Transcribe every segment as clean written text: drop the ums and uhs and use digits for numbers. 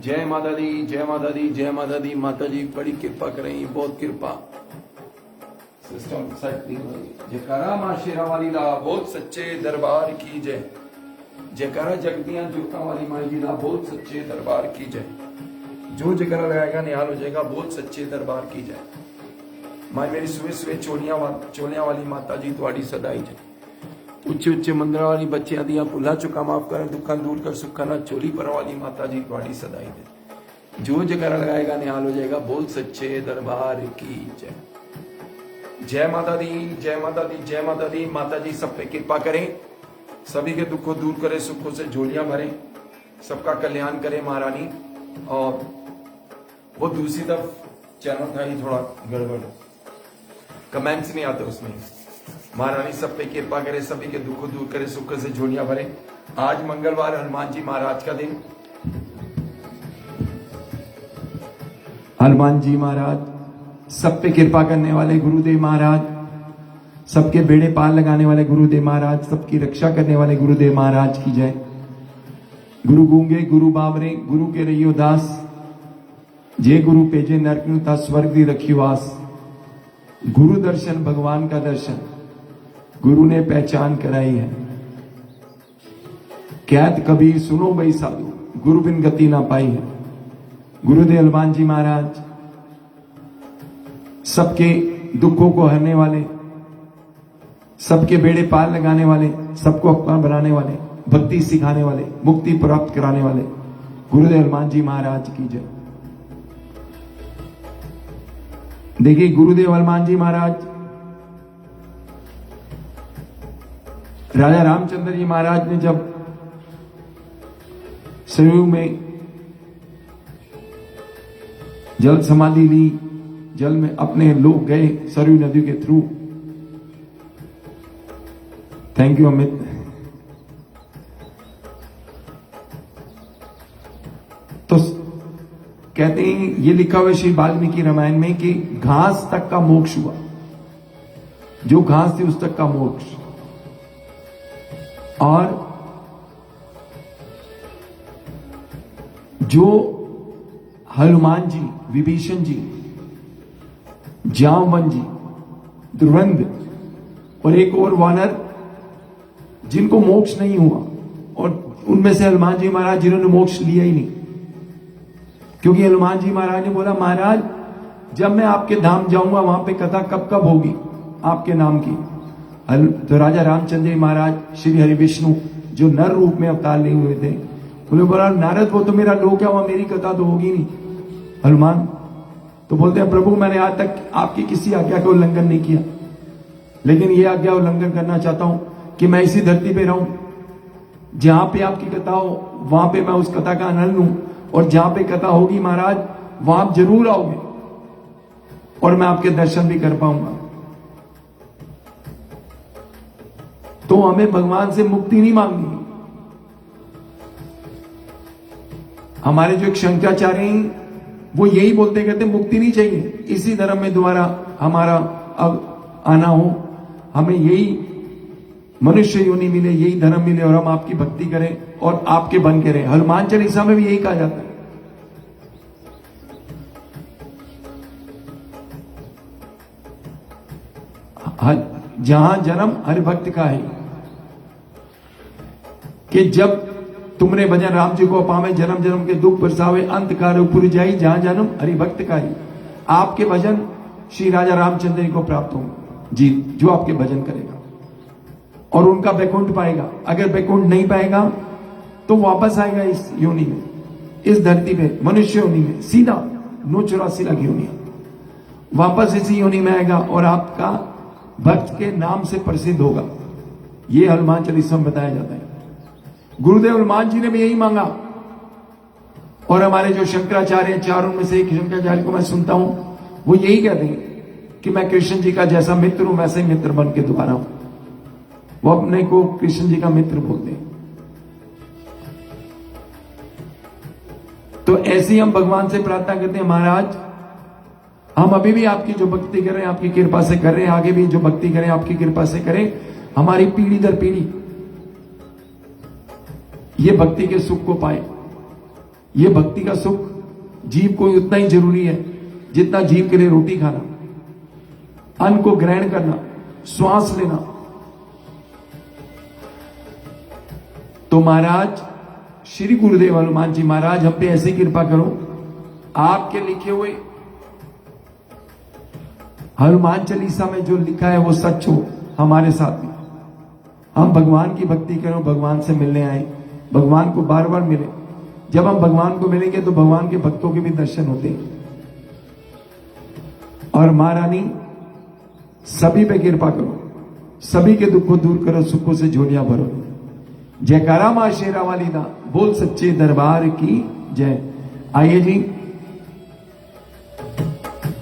जय माता दी, जय माता दी, जय माता दी। माता जी बड़ी कृपा करें, बहुत कृपा। सिस्टम सेट नहीं हो रही। जयकारा मां शेरा वाली दा बहुत सच्चे दरबार की जय। जयकारा जगतियां जुगता वाली माई जी दा बहुत सच्चे दरबार की जय। जो जयकारा लगाएगा निहाल हो जाएगा। बहुत सच्चे दरबार की जय। माई मेरी सुबह सुबह चोलियां वाली माता जी तुहाडी सदाई जय। उच्चे उच्चे मंदिर वाली बच्चियां दियां भुला चुका माफ कर, दुखा दूर कर, सुखा ना चोली पर वाली माता जी तुहाडी सदाई जय। जो जयकारा लगाएगा निहाल हो जाएगा। बोल सच्चे दरबार की जय। जय माता दी, जय माता दी, जय माता दी। माता जी सब पे कृपा करें, सभी के दुखों दूर करें, सुखों से झोलियां भरें, सबका कल्याण करें महारानी। और वो दूसरी तरफ चैनल था ही थोड़ा गड़बड़, कमेंट्स नहीं आते उसमें। महारानी सब पे कृपा करे, सभी के दुखों दूर करे, सुख से झोलियां भरे। आज मंगलवार हनुमान जी महाराज का दिन। हनुमान जी महाराज सब पे कृपा करने वाले गुरुदेव महाराज, सबके बेड़े पार लगाने वाले गुरुदेव महाराज, सबकी रक्षा करने वाले गुरुदेव महाराज की जय। गुरु गूंगे गुरु बाबरे, गुरु के रहियो दास, जे गुरु पेजे नरक नु ता स्वर्ग दी रखियो वास। गुरु दर्शन भगवान का दर्शन, गुरु ने पहचान कराई है। कहत कबीर सुनो भाई साधु, गुरु बिन गति ना पाई है। गुरुदेव हनुमान जी महाराज सबके दुखों को हरने वाले, सबके बेड़े पार लगाने वाले, सबको अपना बनाने वाले, भक्ति सिखाने वाले, मुक्ति प्राप्त कराने वाले गुरुदेव हनुमान जी महाराज की जय। देखिए गुरुदेव हनुमान जी महाराज राजा रामचंद्र जी महाराज ने जब सरयू में जल समाधि ली, जल में अपने लोग गए सरयू नदी के थ्रू। Thank you Amit. तो कहते हैं, ये लिखा हुआ श्री वाल्मीकि रामायण में कि घास तक का मोक्ष हुआ, जो घास थी उस तक का मोक्ष। और जो हनुमान जी, विभीषण जी, जामवन जी, द्रुवंद और एक और वानर जिनको मोक्ष नहीं हुआ, और उनमें से हनुमान जी महाराज जिन्होंने मोक्ष लिया ही नहीं। क्योंकि हनुमान जी महाराज ने बोला, महाराज जब मैं आपके धाम जाऊंगा वहां पे कथा कब कब होगी आपके नाम की। तो राजा रामचंद्र जी महाराज श्री हरि विष्णु जो नर रूप में अवतार लिए हुए थे, उन्होंने बोला नारद वो तो मेरा लोक है, वहां मेरी कथा तो होगी नहीं। हनुमान तो बोलते हैं, प्रभु मैंने आज तक आपकी किसी आज्ञा का उल्लंघन नहीं किया, लेकिन ये आज्ञा उल्लंघन करना चाहता हूं कि मैं इसी धरती पे रहूं, जहां पे आपकी कथा हो वहां पे मैं उस कथा का आनंद लूं, और जहां पे कथा होगी महाराज वहां आप जरूर आओगे और मैं आपके दर्शन भी कर पाऊंगा। तो हमें भगवान से मुक्ति नहीं मांगनी। हमारे जो एक शंकराचार्य हैं वो यही बोलते कहते मुक्ति नहीं चाहिए, इसी धर्म में दोबारा हमारा अब आना हो, हमें यही मनुष्य योनि मिले, यही धर्म मिले और हम आपकी भक्ति करें और आपके बन के रहें। हनुमान चालीसा में भी यही कहा जाता है, जहां जन्म हरि भक्त का है, कि जब तुमने भजन राम जी को पावे, जन्म जन्म के दुख बरसावे, अंत काल पुर जाई, जहां जन्म हरि भक्त का ही। आपके भजन श्री राजा रामचंद्र जी को प्राप्त होंगे जी, जो आपके भजन करेगा और उनका बैकुंठ पाएगा। अगर बैकुंठ नहीं पाएगा तो वापस आएगा इस योनि में, इस धरती पे मनुष्य योनि में, सीधा 984 लाख योनि वापस इसी योनि में आएगा और आपका भक्त के नाम से प्रसिद्ध होगा। ये हनुमान चालीसा में बताया जाता है। गुरुदेव हनुमान जी ने भी यही मांगा। और हमारे जो शंकराचार्य चारों में से एक शंकराचार्य को मैं सुनता हूं, वो यही कहते हैं कि मैं कृष्ण जी का जैसा मित्र हूं वैसे ही मित्र बन के दोबारा हूं। वो अपने को कृष्ण जी का मित्र बोलते हैं। तो ऐसे ही हम भगवान से प्रार्थना करते हैं, महाराज हम अभी भी आपकी जो भक्ति कर रहे हैं आपकी कृपा से कर रहे हैं, आगे भी जो भक्ति करें आपकी कृपा से करें, हमारी पीढ़ी दर पीढ़ी ये भक्ति के सुख को पाए। ये भक्ति का सुख जीव को उतना ही जरूरी है जितना जीव के लिए रोटी खाना, अन्न को ग्रहण करना, श्वास लेना। तो महाराज श्री गुरुदेव हनुमान जी महाराज हम पे ऐसी कृपा करो, आपके लिखे हुए हनुमान चालीसा में जो लिखा है वो सच हो हमारे साथ में। हम भगवान की भक्ति करो, भगवान से मिलने आए, भगवान को बार बार मिले। जब हम भगवान को मिलेंगे तो भगवान के भक्तों के भी दर्शन होते हैं। और महारानी सभी पे कृपा करो, सभी के दुख को दूर करो, सुखों से झोलियां भरो। जयकारा मां शेरा वाली दा, बोल सच्चे दरबार की जय। आइए जी,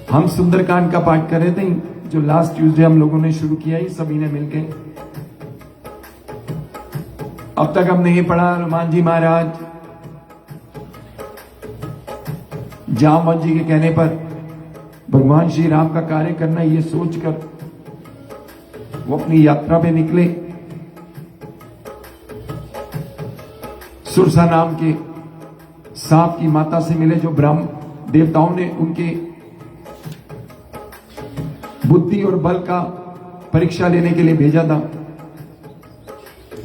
हम सुंदरकांड का पाठ कर रहे थे जो लास्ट ट्यूसडे हम लोगों ने शुरू किया ही सभी ने मिलकर। अब तक हमने ये पढ़ा, हनुमान जी महाराज जामवंत जी के कहने पर भगवान श्री राम का कार्य करना ये सोचकर वो अपनी यात्रा पे निकले। सुरसा नाम के सांप की माता से मिले जो ब्रह्म देवताओं ने उनके बुद्धि और बल का परीक्षा लेने के लिए भेजा था।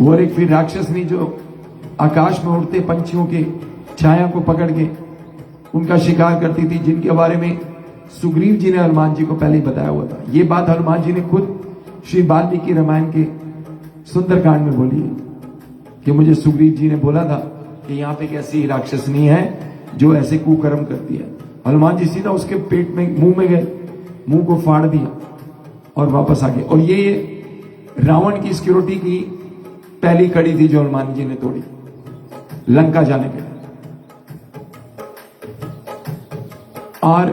और एक फिर राक्षसनी जो आकाश में उड़ते पंछियों के छाया को पकड़ के उनका शिकार करती थी, जिनके बारे में सुग्रीव जी ने हनुमान जी को पहले ही बताया हुआ था। ये बात हनुमान जी ने खुद श्री वाल्मीकि रामायण के सुंदरकांड में बोली है कि मुझे सुग्रीव जी ने बोला था कि यहाँ पे एक ऐसी राक्षसनी है जो ऐसे कुकर्म करती है। हनुमान जी सीधा उसके पेट में मुंह में गए, मुंह को फाड़ दिया और वापस आ गए। और ये रावण की सिक्योरिटी की पहली कड़ी थी जो हनुमान जी ने तोड़ी लंका जाने के लिए। और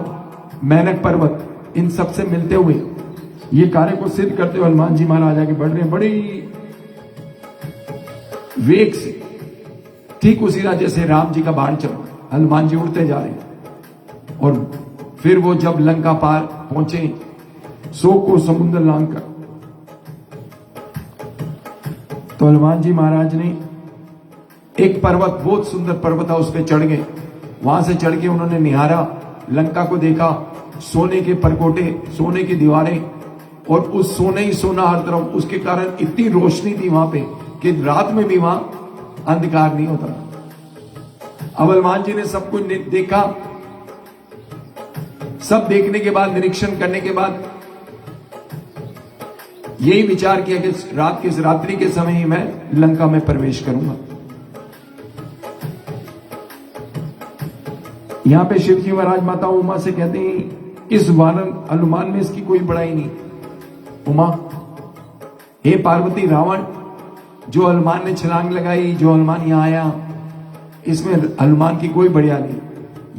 मेनक पर्वत इन सब से मिलते हुए ये कार्य को सिद्ध करते हुए हनुमान जी महाराज आगे बढ़ रहे हैं बड़ी वेग से। ठीक उसी तरह जैसे राम जी का बाण चला, हनुमान जी उड़ते जा रहे हैं। और फिर वो जब लंका पार पहुंचे, सो को समुद्र लांग कर, तो हनुमान जी महाराज ने एक पर्वत, बहुत सुंदर पर्वत था, उस पर चढ़ गए। वहां से चढ़ के उन्होंने निहारा, लंका को देखा, सोने के परकोटे, सोने की दीवारें और उस सोने ही सोना हर तरफ। उसके कारण इतनी रोशनी थी वहां पे कि रात में भी वहां अंधकार नहीं होता। अब हनुमान जी ने सब कुछ देखा। सब देखने के बाद, निरीक्षण करने के बाद यही विचार किया कि रात्रि के समय ही मैं लंका में प्रवेश करूंगा। यहां पे शिव जी महाराज माता उमा से कहते हैं इस वानर हनुमान में इसकी कोई बड़ाई नहीं। उमा, हे पार्वती, रावण जो हनुमान ने छलांग लगाई, जो हनुमान यहां आया, इसमें हनुमान की कोई बढ़िया नहीं।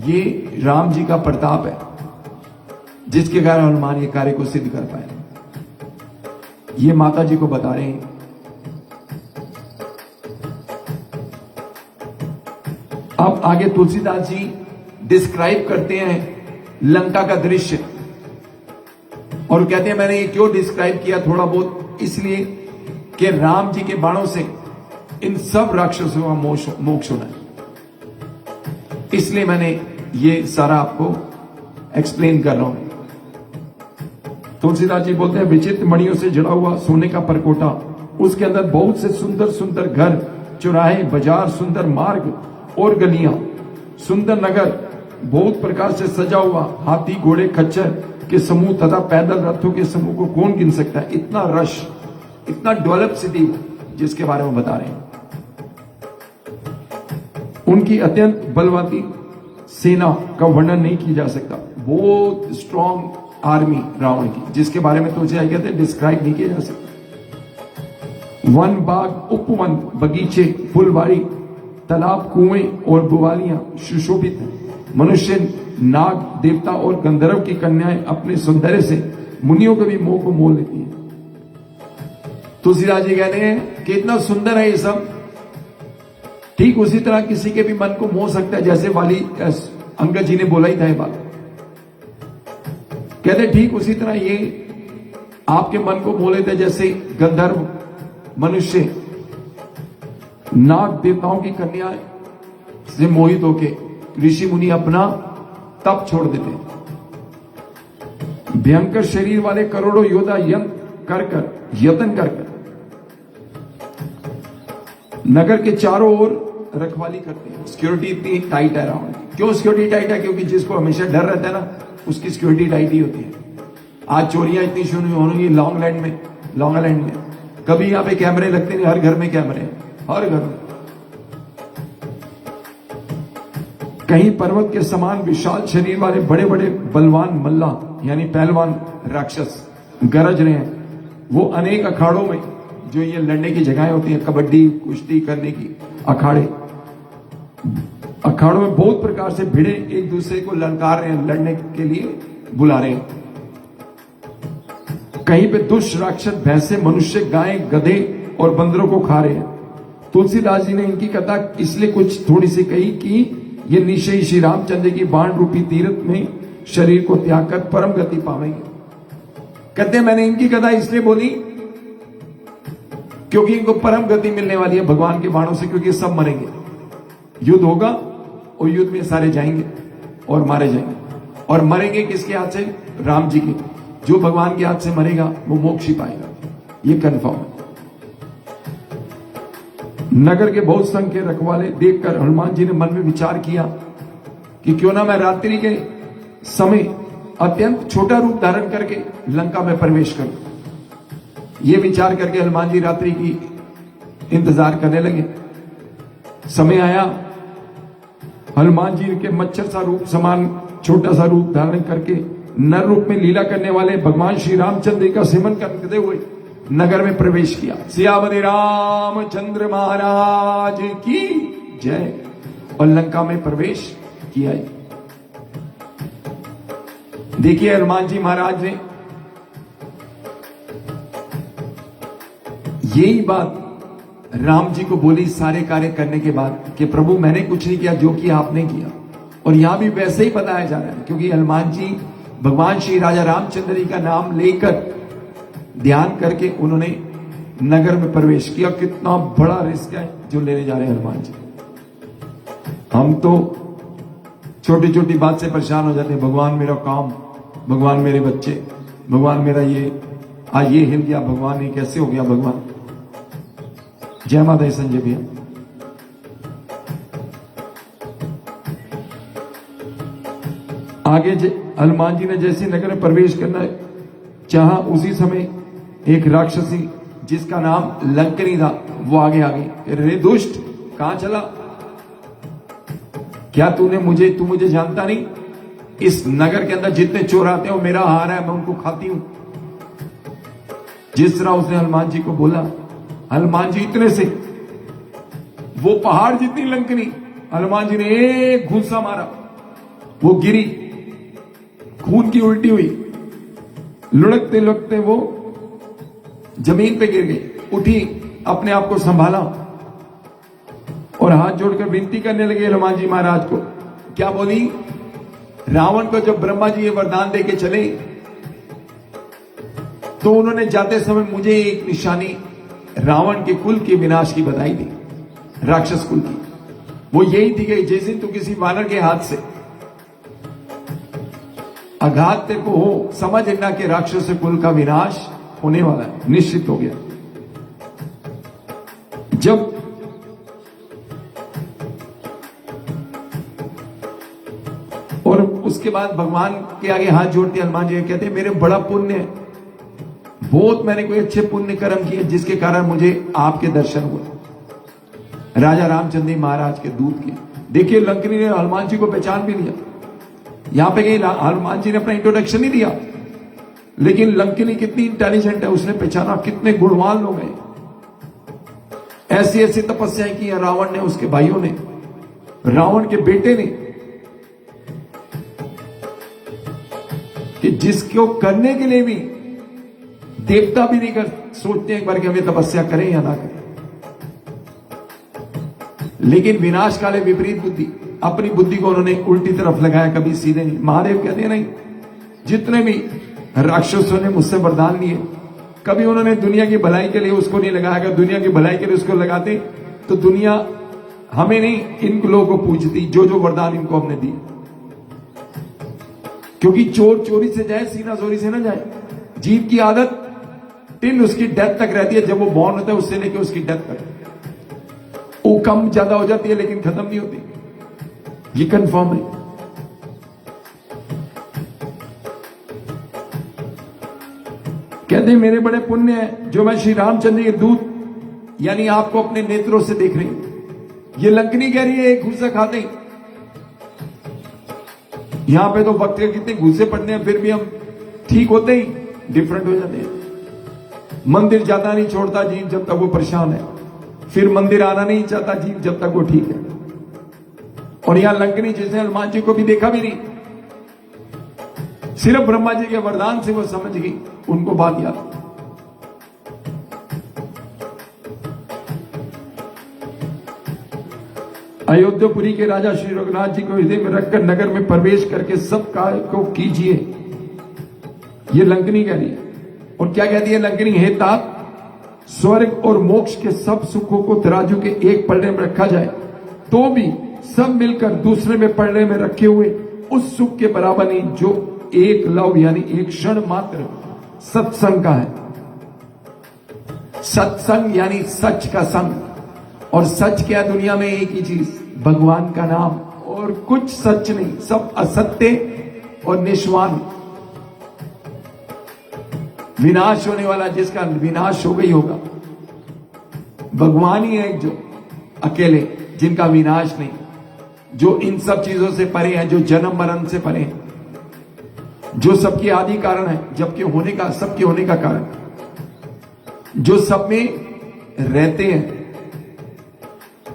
ये राम जी का प्रताप है जिसके कारण हनुमान ये कार्य को सिद्ध कर पाए। ये माता जी को बता रहे हैं। अब आगे तुलसीदास जी डिस्क्राइब करते हैं लंका का दृश्य और कहते हैं मैंने ये क्यों डिस्क्राइब किया थोड़ा बहुत, इसलिए कि राम जी के बाणों से इन सब राक्षसों का मोक्ष होना है। इसलिए मैंने ये सारा आपको एक्सप्लेन कर रहा हूं। तुलसीदास जी बोलते हैं विचित्र मणियों से जड़ा हुआ सोने का परकोटा, उसके अंदर बहुत से सुंदर सुंदर घर, चौराहे, बाजार, सुंदर मार्ग और गलियां, सुंदर नगर बहुत प्रकार से सजा हुआ, हाथी, घोड़े, खच्चर के समूह तथा पैदल रथों के समूह को कौन गिन सकता है। इतना रश, इतना डेवलप सिटी जिसके बारे में बता रहे हैं। उनकी अत्यंत बलवती सेना का वर्णन नहीं किया जा सकता। बहुत स्ट्रॉन्ग आर्मी रावण की, जिसके बारे में तो उसे कहते डिस्क्राइब नहीं किया जा सकता। वन, बाग, उपवन, बगीचे, फुलवारी, तालाब, कुएं और बुवालियां सुशोभित हैं। मनुष्य, नाग, देवता और गंधर्व की कन्याएं अपने सौंदर्य से मुनियों के भी मोह को मोह लेती हैं। तुलसीदास जी कहते हैं कि इतना सुंदर है ये सब। ठीक उसी तरह किसी के भी मन को मोह सकता है, जैसे वाली अंगद जी ने बोला ही था ये बात। कहते ठीक उसी तरह ये आपके मन को मोह लेते जैसे गंधर्व, मनुष्य, नाग, देवताओं की कन्या से मोहित होके ऋषि मुनि अपना तप छोड़ देते हैं। भयंकर शरीर वाले करोड़ों योद्धा यत्न कर नगर के चारों ओर रखवाली करते हैं। सिक्योरिटी इतनी टाइट है रावण की। क्यों सिक्योरिटी टाइट है? क्योंकि जिसको हमेशा डर रहता है ना, उसकी सिक्योरिटी टाइट ही होती है। आज चोरियां इतनी शुरू होंगी लॉन्ग आइलैंड में। कभी यहां पे कैमरे लगते नहीं, हर घर में कैमरे हैं, हर घर में। कहीं पर्वत के समान विशाल शरीर वाले बड़े बड़े बलवान मल्ला यानी पहलवान राक्षस गरज रहे हैं। वो अनेक अखाड़ों में, जो ये लड़ने की जगहें होती हैं, कबड्डी कुश्ती करने की अखाड़ों में बहुत प्रकार से भिड़े एक दूसरे को ललकार रहे हैं, लड़ने के लिए बुला रहे हैं। कहीं पे दुष्ट राक्षस भैंसे, मनुष्य, गाय, गधे और बंदरों को खा रहे हैं। तुलसीदास जी ने इनकी कथा इसलिए कुछ थोड़ी सी कही कि ये निश्चय श्री रामचंद्र की बाण रूपी तीर्थ में शरीर को त्याग कर परम गति पावेंगे। कहते हैं मैंने इनकी कथा इसलिए बोली क्योंकि इनको परम गति मिलने वाली है भगवान के बाणों से, क्योंकि सब मरेंगे। युद्ध होगा और युद्ध में सारे जाएंगे और मारे जाएंगे। और मरेंगे किसके हाथ से? राम जी के। जो भगवान के हाथ से मरेगा वो मोक्ष ही पाएगा, ये कन्फर्म है। नगर के बहुत संख्य रखवाले देखकर हनुमान जी ने मन में विचार किया कि क्यों ना मैं रात्रि के समय अत्यंत छोटा रूप धारण करके लंका में प्रवेश करूं। ये विचार करके हनुमान जी रात्रि की इंतजार करने लगे। समय आया, हनुमान जी के मच्छर सा रूप समान छोटा सा रूप धारण करके नर रूप में लीला करने वाले भगवान श्री रामचंद्र का सेवन करते हुए नगर में प्रवेश किया। सियावति रामचंद्र महाराज की जय। और लंका में प्रवेश किया। देखिए हनुमान जी महाराज ने यही बात राम जी को बोली सारे कार्य करने के बाद कि प्रभु मैंने कुछ नहीं किया, जो किया आपने किया। और यहां भी वैसे ही बताया जा रहा है, क्योंकि हनुमान जी भगवान श्री राजा रामचंद्र जी का नाम लेकर ध्यान करके उन्होंने नगर में प्रवेश किया। कितना बड़ा रिस्क है जो लेने जा रहे हैं हनुमान जी। हम तो छोटी छोटी बात से परेशान हो जाते हैं। भगवान मेरा काम, भगवान मेरे बच्चे, भगवान मेरा ये आज ये हिल गया, भगवान ये कैसे हो गया भगवान। जय माता दी संजय भैया। आगे हनुमान जी ने जैसे नगर में प्रवेश करना चाहा, उसी समय एक राक्षसी जिसका नाम लंकनी था वो आगे आ गई। रे दुष्ट, कहां चला? क्या तू मुझे जानता नहीं? इस नगर के अंदर जितने चोर आते हैं वो मेरा आहार है, मैं उनको खाती हूं। जिस तरह उसने हनुमान जी को बोला, हनुमान जी इतने से वो पहाड़ जितनी लंकनी, हनुमान जी ने एक घूंसा मारा, वो गिरी, खून की उल्टी हुई, लुढ़कते लुढ़कते वो जमीन पे गिर गई। उठी, अपने आप को संभाला और हाथ जोड़कर विनती करने लगे हनुमान जी महाराज को। क्या बोली? रावण को जब ब्रह्मा जी ये वरदान देके चले तो उन्होंने जाते समय मुझे एक निशानी रावण के कुल के विनाश की बताई थी, राक्षस कुल की। वो यही थी कि जैसे तू किसी वानर के हाथ से आघात तेरे को हो, समझ लेना कि राक्षस कुल का विनाश होने वाला है, निश्चित हो गया। जब और उसके बाद भगवान के आगे हाथ जोड़ते हनुमान जी कहते मेरे बड़ा पुण्य है, बहुत मैंने कोई अच्छे पुण्य कर्म किए जिसके कारण मुझे आपके दर्शन हुए, राजा रामचंद्र जी महाराज के दूत के। देखिए लंकनी ने हनुमान जी को पहचान भी लिया। यहां पे कहीं हनुमान जी ने अपना इंट्रोडक्शन नहीं दिया, लेकिन लंकिनी कितनी इंटेलिजेंट है, उसने पहचाना कितने गुणवान लोग हैं। ऐसी ऐसी तपस्याएं की रावण ने, उसके भाइयों ने, रावण के बेटे ने, कि जिसको करने के लिए भी देवता भी नहीं कर सोचते एक बार कि हमें तपस्या करें या ना करें। लेकिन विनाश काले विपरीत बुद्धि, अपनी बुद्धि को उन्होंने उल्टी तरफ लगाया, कभी सीधे नहीं। महादेव कहते नहीं, जितने भी राक्षसों ने मुझसे वरदान लिए, कभी उन्होंने दुनिया की भलाई के लिए उसको नहीं लगाया। अगर दुनिया की भलाई के लिए उसको लगाते तो दुनिया हमें नहीं, इन लोगों को पूछती जो जो वरदान इनको हमने दिए। क्योंकि चोर चोरी से जाए, सीना चोरी से ना जाए। जीव की आदत टिल उसकी डेथ तक रहती है, जब वो बॉर्न होता है उससे लेकर उसकी डेथ तक। वो कम ज्यादा हो जाती है लेकिन खत्म नहीं होती, ये कंफर्म है। कहते हैं मेरे बड़े पुण्य है जो मैं श्री रामचंद्र के दूत यानी आपको अपने नेत्रों से देख रही हूं। ये लंकनी कह रही है एक घूसा खाते ही। यहां पे तो वक्त के कितने घूसे पड़ते हैं, फिर भी हम ठीक होते ही डिफरेंट हो जाते हैं। मंदिर जाता नहीं छोड़ता जीव जब तक वो परेशान है, फिर मंदिर आना नहीं चाहता जीव जब तक वो ठीक है। और यहां लंकनी जिसने हनुमान जी को भी देखा भी नहीं, सिर्फ ब्रह्मा जी के वरदान से वो समझ गई, उनको बात याद। अयोध्यापुरी के राजा श्री रघुनाथ जी को हृदय में रखकर नगर में प्रवेश करके सब कार्य को कीजिए, ये लंकनी कह रही है। और क्या कहती है लंकनी? हे तात, स्वर्ग और मोक्ष के सब सुखों को तराजू के एक पलड़े में रखा जाए तो भी सब मिलकर दूसरे में पलड़े में रखे हुए उस सुख के बराबर नहीं जो एक लव यानी एक क्षण मात्र सत्संग का है। सत्संग यानी सच का संग, और सच क्या दुनिया में? एक ही चीज, भगवान का नाम, और कुछ सच नहीं, सब असत्य और निष्वान। विनाश होने वाला जिसका विनाश हो गई होगा, भगवान ही है जो अकेले, जिनका विनाश नहीं, जो इन सब चीजों से परे है, जो जन्म मरण से परे है, जो सबके आदि कारण है, जबकि होने का सबके होने का कारण, जो सब में रहते हैं,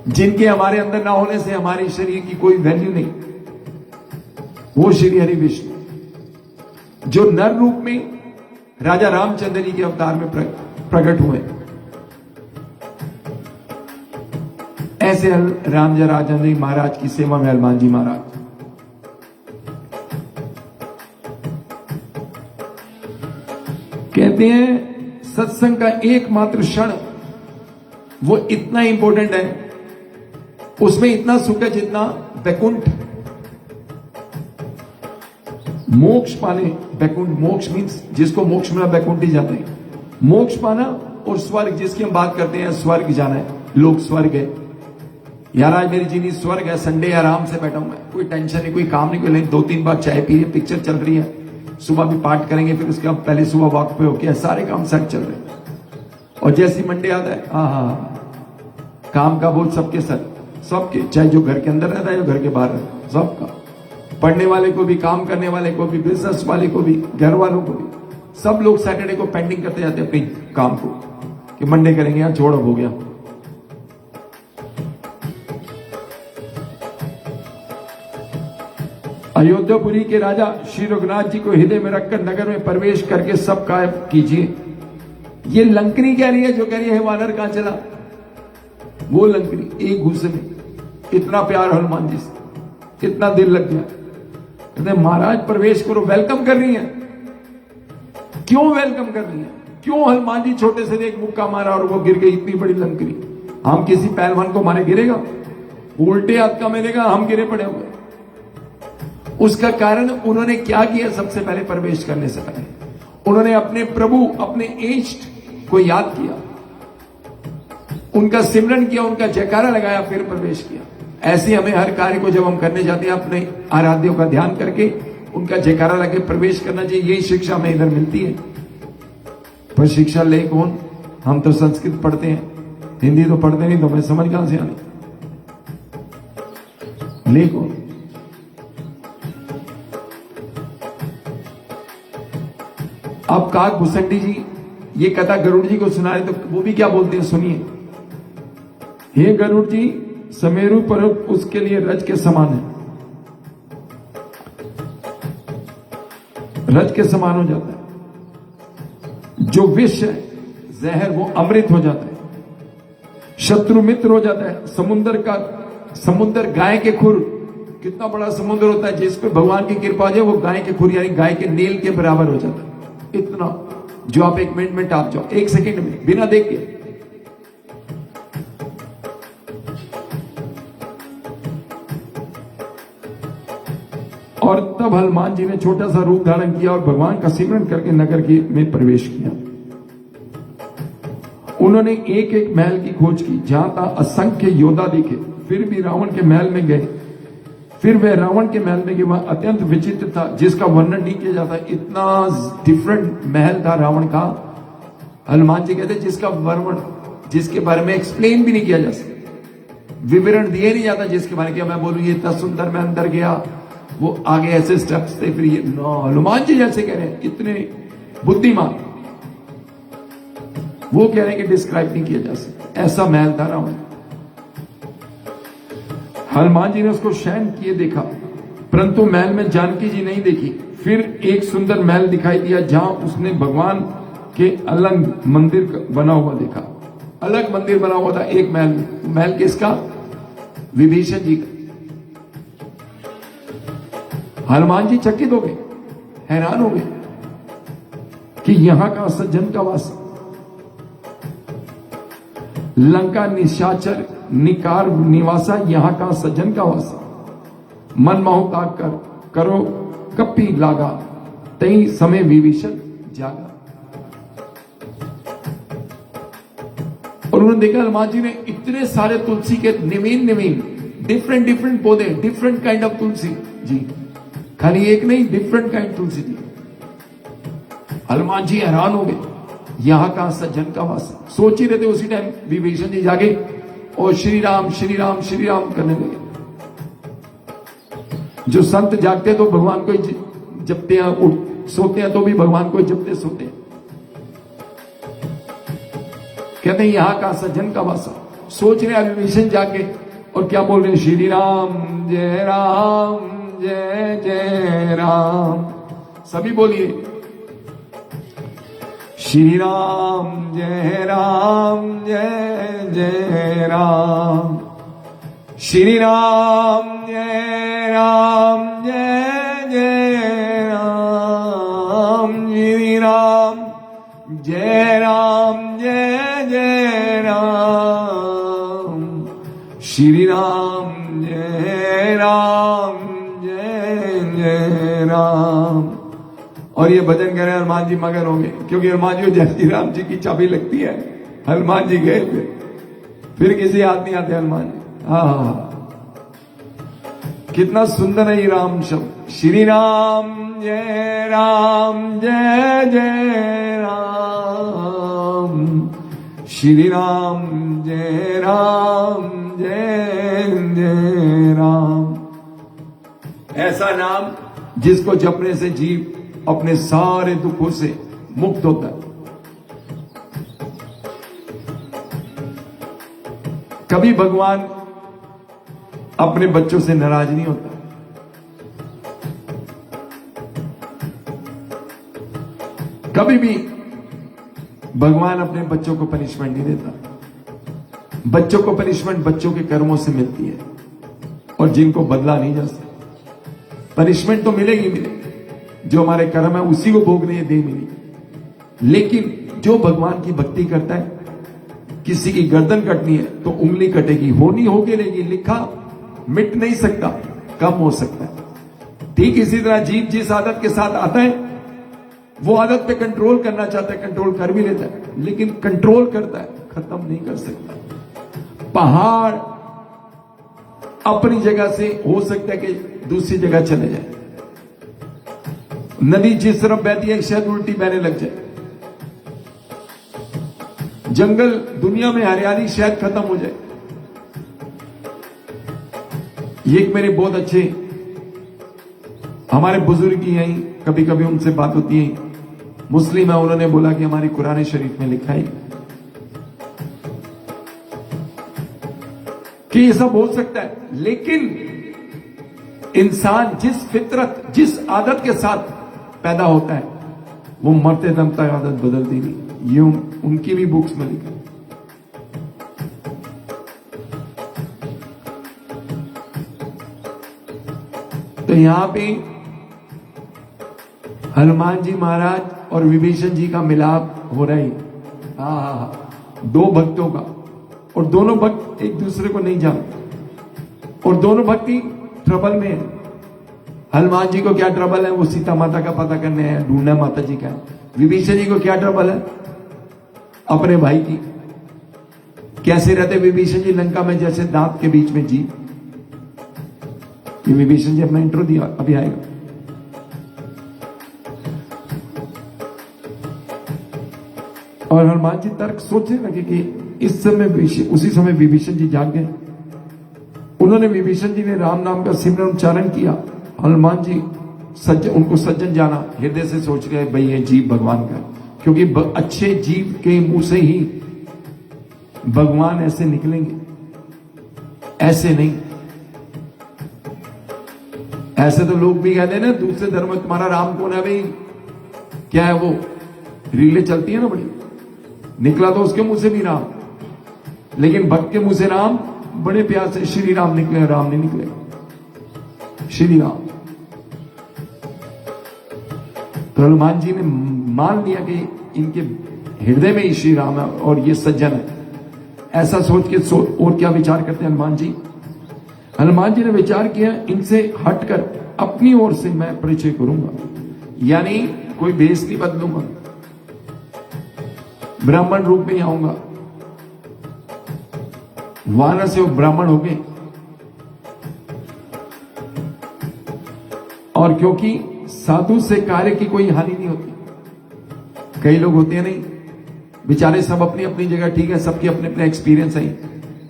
जिनके हमारे अंदर ना होने से हमारे शरीर की कोई वैल्यू नहीं, वो श्री हरि विष्णु जो नर रूप में राजा रामचंद्र जी के अवतार में प्रकट हुए। ऐसे रामजा राजेंद्र जी महाराज की सेवा में हनुमान जी महाराज। कहते हैं सत्संग का एकमात्र क्षण वो इतना इंपॉर्टेंट है, उसमें इतना सुख है जितना वैकुंठ। मोक्ष पाने, वैकुंठ, मोक्ष मीन्स जिसको मोक्ष मिला वैकुंठ ही जाते हैं। मोक्ष पाना और स्वर्ग जिसकी हम बात करते हैं, स्वर्ग जाना है, लोग स्वर्ग है। यार आज मेरी जीनी स्वर्ग है, संडे आराम से बैठा हूं मैं, कोई टेंशन नहीं, कोई काम नहीं, कोई 2-3 बार चाय पी, पिक्चर चल रही है, सुबह भी पाठ करेंगे, फिर उसके बाद पहले सुबह वॉक पे होके सारे काम सेट चल रहे हैं। और जैसे मंडे आता है, काम का बोझ सबके सर, सबके, चाहे जो घर के अंदर रहता है, जो घर के बाहर रहता है, सबका, पढ़ने वाले को भी, काम करने वाले को भी, बिजनेस वाले को भी, घर वालों को भी, सब लोग सैटरडे को पेंडिंग करते जाते हैं अपने काम को कि मंडे करेंगे, यार छोड़, हो गया। अयोध्यापुरी के राजा श्री रघुनाथ जी को हृदय में रखकर नगर में प्रवेश करके सब कार्य कीजिए। ये लंकनी कह रही है, जो कह रही है वानर कहां चला, वो लंकनी एक घूसे में इतना प्यार हनुमान जी से, इतना दिल लग गया। कहते महाराज प्रवेश करो, वेलकम कर रही है। क्यों वेलकम कर रही है? क्यों? हनुमान जी छोटे से एक मुक्का मारा और वो गिर गई, इतनी बड़ी लंकनी। हम किसी पहलवान को मारे गिरेगा? उल्टे हाथ का मिलेगा, हम गिरे पड़े हुए। उसका कारण उन्होंने क्या किया? सबसे पहले प्रवेश करने से पहले उन्होंने अपने प्रभु, अपने इष्ट को याद किया, उनका सिमरन किया, उनका जयकारा लगाया, फिर प्रवेश किया। ऐसे हमें हर कार्य को जब हम करने जाते हैं अपने आराध्यों का ध्यान करके उनका जयकारा लगे प्रवेश करना चाहिए। यही शिक्षा हमें इधर मिलती है। पर शिक्षा ले कौन? हम तो संस्कृत पढ़ते हैं, हिंदी तो पढ़ते नहीं, तो हमें समझ कहां से आनी? ले कौन? अब काक भुसंडी जी ये कथा गरुड़ जी को सुना रहे, तो वो भी क्या बोलते हैं, सुनिए। हे गरुड़ जी, समेरु पर्वत उसके लिए रज के समान है, रज के समान हो जाता है। जो विष है, जहर, वो अमृत हो जाता है, शत्रु मित्र हो जाता है। समुद्र गाय के खुर, कितना बड़ा समुद्र होता है, जिस पे भगवान की कृपा हो जाए वो गाय के खुर यानी गाय के नील के बराबर हो जाता है। इतना जो आप 1 मिनट में टाप जाओ, 1 सेकंड में, बिना देख के। और तब हनुमान जी ने छोटा सा रूप धारण किया और भगवान का सिमरन करके नगर के में प्रवेश किया। उन्होंने एक एक महल की खोज की, जहां तक असंख्य योद्धा दिखे, फिर भी रावण के महल में गए। फिर वे रावण के महल में गए, वह अत्यंत विचित्र था, जिसका वर्णन नहीं किया जाता। इतना डिफरेंट महल था रावण का। हनुमान जी कहते जिसका वर्णन, जिसके बारे में एक्सप्लेन भी नहीं किया जा सकता, विवरण दिया नहीं जाता, जिसके बारे में मैं बोलूं ये इतना सुंदर, मैं अंदर गया, वो आगे ऐसे स्टेप्स थे, फिर ये हनुमान जी जैसे कह रहे हैं, इतने बुद्धिमान, वो कह रहे हैं कि डिस्क्राइब नहीं किया जा सकता। ऐसा महल था रावण। हनुमान जी ने उसको शयन किए देखा, परंतु महल में जानकी जी नहीं देखी। फिर एक सुंदर महल दिखाई दिया, जहां उसने भगवान के अलग मंदिर बना हुआ देखा। अलग मंदिर बना हुआ था एक महल। महल किसका? विभीषण जी का। हनुमान जी चकित हो गए, हैरान हो गए कि यहां का सज्जन का वास, लंका निशाचर निकार निवासा, यहां का सज्जन का वासा। मन मोह ताक कर करो कपी लागा, तई समय विभीषण जागा। और उन्होंने देखा हनुमान जी ने इतने सारे तुलसी के नवीन डिफरेंट डिफरेंट पौधे, different kind of Tulsi ji, खाली एक नहीं, डिफरेंट काइंड तुलसी जी। हनुमान जी हैरान हो गए, यहां का सज्जन का वास। सोच ही रहे थे, उसी टाइम विभीषण जी जागे और श्री राम श्री राम श्री राम करने लगे। जो संत जागते तो भगवान को जपते हैं, उठ सोते हैं तो भी भगवान को जपते सोते हैं। कहते हैं यहां का सज्जन का वास। सोच रहे विभीषण जाके और क्या बोल रहे हैं? श्री राम जय जय राम। सभी बोलिए श्री राम जय जय राम। श्री राम जय जय राम। श्री राम जय जय राम। श्री राम जय जय राम। और ये भजन कह रहे हैं, हनुमान जी मगन हो गए, क्योंकि हनुमान जी को जय श्री राम जी की चाबी लगती है। हनुमान जी गए थे, फिर किसी हाथ नहीं आते हनुमान जी। हाँ, कितना सुंदर है ये राम शब्द। श्री राम जय जय राम। श्री राम जय जय राम। ऐसा नाम जिसको जपने से जीव अपने सारे दुखों से मुक्त होता है। कभी भगवान अपने बच्चों से नाराज नहीं होता। कभी भी भगवान अपने बच्चों को पनिशमेंट नहीं देता। बच्चों को पनिशमेंट बच्चों के कर्मों से मिलती है, और जिनको बदला नहीं जा सकता। पनिशमेंट तो मिलेगी, जो हमारे कर्म है उसी को भोगने ये दे मिली। लेकिन जो भगवान की भक्ति करता है, किसी की गर्दन कटनी है तो उंगली कटेगी, होनी होके रहेगी, लिखा मिट नहीं सकता, कम हो सकता है। ठीक इसी तरह जीव जिस आदत के साथ आता है, वो आदत पे कंट्रोल करना चाहता है, कंट्रोल कर भी लेता है, लेकिन कंट्रोल करता है, खत्म नहीं कर सकता। पहाड़ अपनी जगह से हो सकता है कि दूसरी जगह चले जाए। नदी जिस तरफ बहती है शायद उल्टी बहने लग जाए। जंगल, दुनिया में हरियाली शायद खत्म हो जाए। ये एक मेरे बहुत अच्छे हमारे बुजुर्ग ही हैं, कभी कभी उनसे बात होती है, मुस्लिम है, उन्होंने बोला कि हमारी कुरान शरीफ में लिखा है कि ये सब हो सकता है, लेकिन इंसान जिस फितरत, जिस आदत के साथ पैदा होता है, वो मरते दम तक आदत बदलती नहीं। ये उनकी भी बुक्स में लिखा है। तो यहां पे हनुमान जी महाराज और विभीषण जी का मिलाप हो रहा है। हाँ, दो भक्तों का, और दोनों भक्त एक दूसरे को नहीं जानते, और दोनों भक्ति ट्रबल में है। हनुमान जी को क्या ट्रबल है? वो सीता माता का पता करने हैं, ढूंढना माता जी का। विभीषण जी को क्या ट्रबल है? अपने भाई की। कैसे रहते विभीषण जी लंका में? जैसे दांत के बीच में जीभ। ये विभीषण जी अपना इंट्रो दिया, अभी आएगा। और हनुमान जी तर्क सोचने लगे कि इस समय उसी समय विभीषण जी जाग गए। उन्होंने विभीषण जी ने राम नाम का सिमरन उच्चारण किया। हनुमान जी उनको सज्जन जाना, हृदय से सोच रहे भाई ये जीव भगवान का, क्योंकि अच्छे जीव के मुंह से ही भगवान ऐसे निकलेंगे, ऐसे नहीं। ऐसे तो लोग भी कहते हैं ना दूसरे धर्म में तुम्हारा राम कौन है भाई? क्या है वो? रीले चलती है ना बड़ी। निकला तो उसके मुंह से भी राम, लेकिन भक्त के मुंह से राम बड़े प्यार से श्री राम निकले, राम नहीं निकले, श्री राम। तो हनुमान जी ने मान लिया कि इनके हृदय में ही श्री राम है और ये सज्जन है। ऐसा सोच के और क्या विचार करते हैं हनुमान जी? हनुमान जी ने विचार किया इनसे हटकर अपनी ओर से मैं परिचय करूंगा, यानी कोई भेष नहीं बदलूंगा, ब्राह्मण रूप में आऊंगा। वानर से वो ब्राह्मण हो गए। और क्योंकि साधु से कार्य की कोई हानि नहीं होती। कई लोग होते हैं नहीं, बेचारे सब अपनी अपनी जगह ठीक है, सबके अपने अपने एक्सपीरियंस है,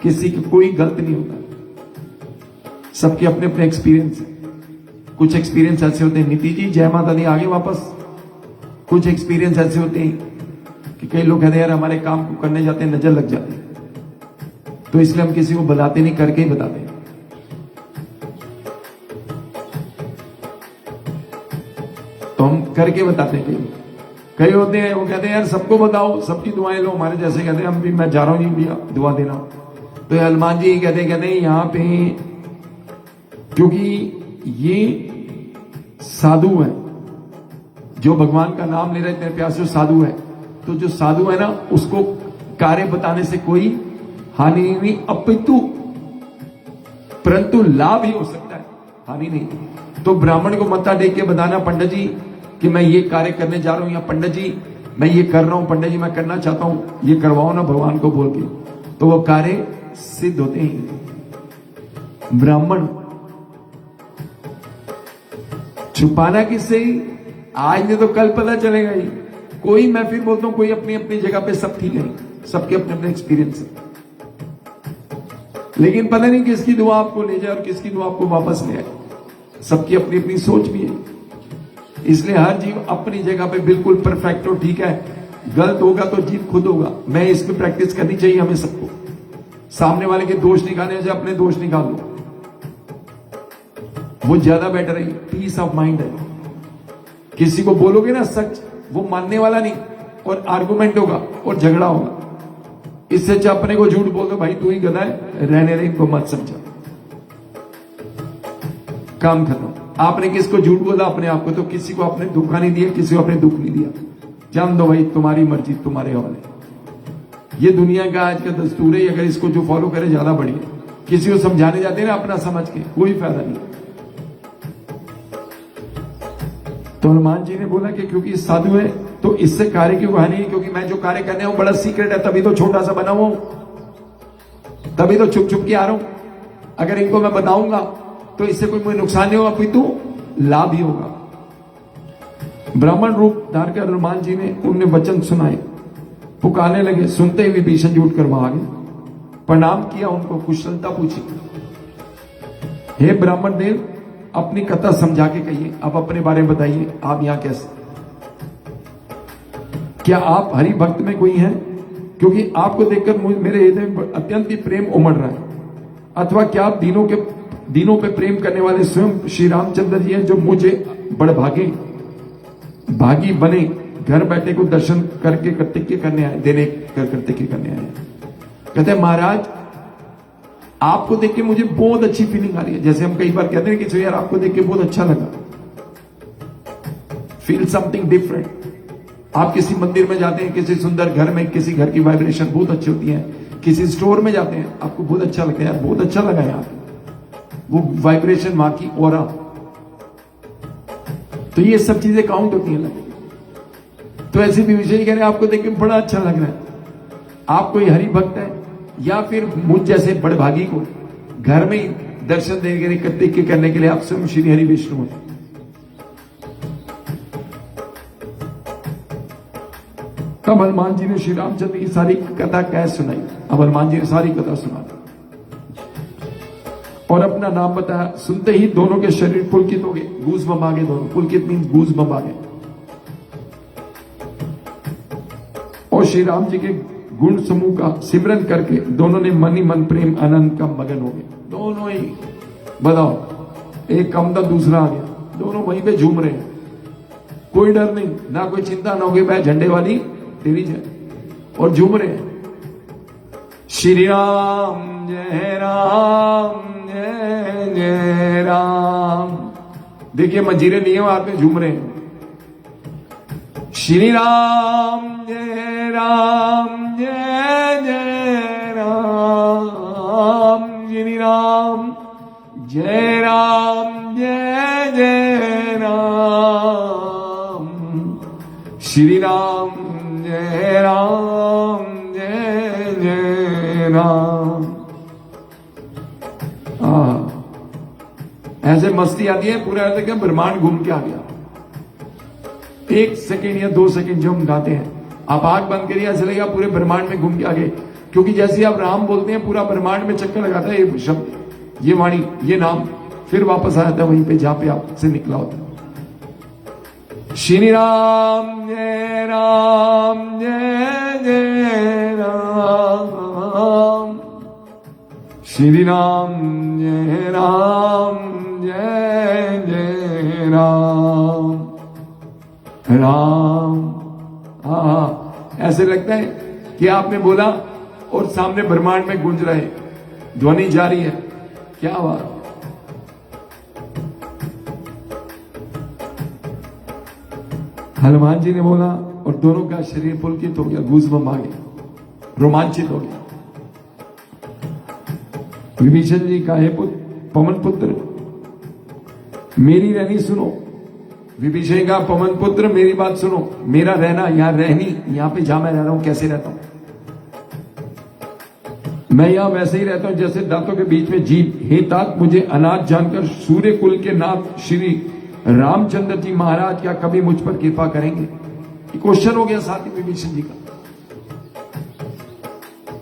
किसी की कोई गलत नहीं होता, सबके अपने अपने एक्सपीरियंस है। कुछ एक्सपीरियंस ऐसे होते हैं, नीति जी जय माता दी, आगे वापस। कुछ एक्सपीरियंस ऐसे होते हैं कि कई लोग कहते हैं यार हमारे काम को करने जाते हैं नजर लग जाती है, तो इसलिए हम किसी को बताते नहीं, करके ही बताते हैं। तो हम करके बताते हैं। कई होते हैं वो कहते हैं यार सबको बताओ, सबकी दुआएं लो, हमारे जैसे कहते हैं हम भी, मैं जा रहा हूं जी भैया दुआ देना। तो हनुमान जी कहते हैं यहां पे क्योंकि ये साधु है, जो भगवान का नाम ले रहे थे प्यासे साधु है, तो जो साधु है ना उसको कार्य बताने से कोई हानि नहीं, अपितु परंतु लाभ ही हो सकता है, हानि नहीं। तो ब्राह्मण को मत्था टेक के बताना पंडित जी कि मैं ये कार्य करने जा रहा हूं, या पंडित जी मैं ये कर रहा हूं, पंडित जी मैं करना चाहता हूं, ये करवाओ ना भगवान को बोल के, तो वो कार्य सिद्ध होते हैं। ब्राह्मण छुपाना किससे? आज नहीं तो कल पता चलेगा ही। कोई, मैं फिर बोलता हूं, कोई अपनी अपनी जगह पे सब ठीक है, सबके अपने अपने एक्सपीरियंस है, लेकिन पता नहीं किसकी दुआ आपको ले जाए और किसकी दुआ आपको वापस ले आए। सबकी अपनी अपनी सोच भी है, इसलिए हर जीव अपनी जगह पे बिल्कुल परफेक्ट हो, ठीक है। गलत होगा तो जीव खुद होगा। मैं इसमें प्रैक्टिस करनी चाहिए हमें सबको। सामने वाले के दोष निकालने से अपने दोष निकाल लो, वो ज्यादा बेटर है, पीस ऑफ माइंड है। किसी को बोलोगे ना सच, वो मानने वाला नहीं, और आर्गुमेंट होगा और झगड़ा होगा। इससे अच्छा अपने को झूठ बोल दो, भाई तू ही गधा है, रहने दे, इनको मत समझा, काम खत्म। आपने किसको झूठ बोला? अपने आप को। तो किसी को आपने धोखा नहीं दिया, किसी को आपने दुख नहीं दिया। जान दो भाई तुम्हारी मर्जी, तुम्हारे हवाले। ये दुनिया का आज का दस्तूर है, अगर इसको जो फॉलो करे ज्यादा बढ़िया। किसी को समझाने जाते हैं ना अपना समझ के, कोई फायदा नहीं। तो हनुमान जी ने बोला कि क्योंकि साधु है तो इससे कार्य की हानि है, क्योंकि मैं जो कार्य करने हूं बड़ा सीक्रेट है, तभी तो छोटा सा बना हुआ हूं, तभी तो छुप छुप के आ रहा हूं। अगर इनको मैं बताऊंगा तो इससे कोई मुझे नुकसान नहीं होगा, कोई तो लाभ ही होगा। ब्राह्मण रूप धार कर हनुमान जी ने उनने वचन सुनाए, पुकारने लगे। सुनते ही विभीषण जी उठकर वहां गए, प्रणाम किया, उनको कुशलता पूछी। हे ब्राह्मण देव, अपनी कथा समझा के कहिए, आप अपने बारे में बताइए, आप यहां कैसे? क्या आप हरि भक्त में कोई हैं? क्योंकि आपको देखकर मेरे हृदय में अत्यंत ही प्रेम उमड़ रहा है। अथवा क्या आप दिनों पे प्रेम करने वाले स्वयं श्री रामचंद्र जी हैं, जो मुझे बड़े भागी बने घर बैठे को दर्शन करके कर्तव्य करने आए, देने कर्तव्य करने आए। कहते हैं महाराज आपको देख के मुझे बहुत अच्छी फीलिंग आ रही है। जैसे हम कई बार कहते हैं कि यार आपको देख के बहुत अच्छा लगा, फील समथिंग डिफरेंट। आप किसी मंदिर में जाते हैं, किसी सुंदर घर में, किसी घर की वाइब्रेशन बहुत अच्छी होती है, किसी स्टोर में जाते हैं, आपको बहुत अच्छा लगता है, यार बहुत अच्छा लगा यार, वो वाइब्रेशन वहां की ऑरा। तो ये सब चीजें काउंट होती हैं लगती। तो ऐसे भी विषय कह रहे हैं आपको देख के बड़ा अच्छा लग रहा है, आप कोई हरि भक्त है या फिर मुझ जैसे बड़भागी को घर में ही दर्शन देने के करने के लिए आप स्वयं श्री हरि विष्णु हैं। तब हनुमान जी ने श्री रामचंद्र की सारी कथा कैसे सुनाई। अब हनुमान जी ने सारी कथा सुना और अपना नाम बताया। सुनते ही दोनों के शरीर पुलकित हो गए, गूज़बम्प आ गए। दोनों पुलकित मीन्स गूज़बम्प आ गए। और श्री राम जी के गुण समूह का सिमरन करके दोनों ने मन ही मन प्रेम आनंद का मगन हो गए। दोनों ही बताओ, एक कम था दूसरा आ गया, दोनों वहीं पे झूम रहे हैं, कोई डर नहीं, ना कोई चिंता, ना कोई भाई झंडे वाली तेरी जय, और झूम रहे हैं। श्री राम जय राम जय जय राम। देखिए मंजीरे नहीं है, हाथ में झूम रहे हैं। श्री राम जय राम जय जय राम। श्री राम जय राम जय जय राम। श्री राम जय राम जय जय राम। ऐसे मस्ती आती है, पूरा ऐसे क्या ब्रह्मांड घूम के आ गया। 1 सेकेंड या 2 सेकेंड जो हम गाते हैं, आप आंख बंद करिए, ऐसा लगेगा पूरे ब्रह्मांड में घूम के आ गए। क्योंकि जैसे आप राम बोलते हैं, पूरा ब्रह्मांड में चक्कर लगाता है ये शब्द, ये वाणी, ये नाम, फिर वापस आ जाता है वहीं पे जहां पे आपसे निकला होता है। श्री राम जय राम जय जय राम। श्री राम जय राम जय जय राम। राम, ऐसे लगता है कि आपने बोला और सामने ब्रह्मांड में गूंज रहे, ध्वनि जारी है। क्या बात। हनुमान जी ने बोला और दोनों का शरीर पुलकित हो गया, गूज़बम्प आ गया, रोमांचित हो गया। विभीषण जी का हे पवन पुत्र, मेरी रहनी सुनो। विभीषण का पवन पुत्र मेरी बात सुनो, मेरा रहना यहां रहनी, यहां पे जहां मैं रह रहा हूं कैसे रहता हूं मैं, यहां वैसे ही रहता हूं जैसे दांतों के बीच में जीभ। हे तात, मुझे अनाथ जानकर सूर्य कुल के नाथ श्री रामचंद्र जी महाराज क्या कभी मुझ पर कृपा करेंगे? क्वेश्चन हो गया साथी विभीषण जी का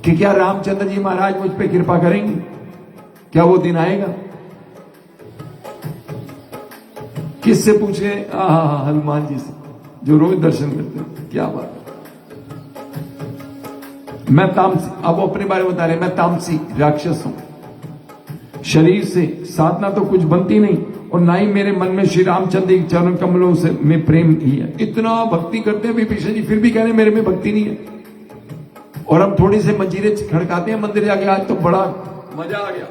कि क्या रामचंद्र जी महाराज मुझ पर कृपा करेंगे? क्या वो दिन आएगा? किससे पूछे? हनुमान जी से, जो रोज दर्शन करते हैं। क्या बात है। मैं तामसी, अब वो अपने बारे में बता रहे, मैं तामसी राक्षस हूं, शरीर से साधना तो कुछ बनती नहीं, और ना ही मेरे मन में श्री रामचंद्र के चरण कमलों से में प्रेम ही है। इतना भक्ति करते हैं विभीषण जी, फिर भी कह रहे हैं मेरे में भक्ति नहीं है। और हम थोड़ी से मंजीरे खड़काते हैं मंदिर जाके। आज तो बड़ा मजा आ गया,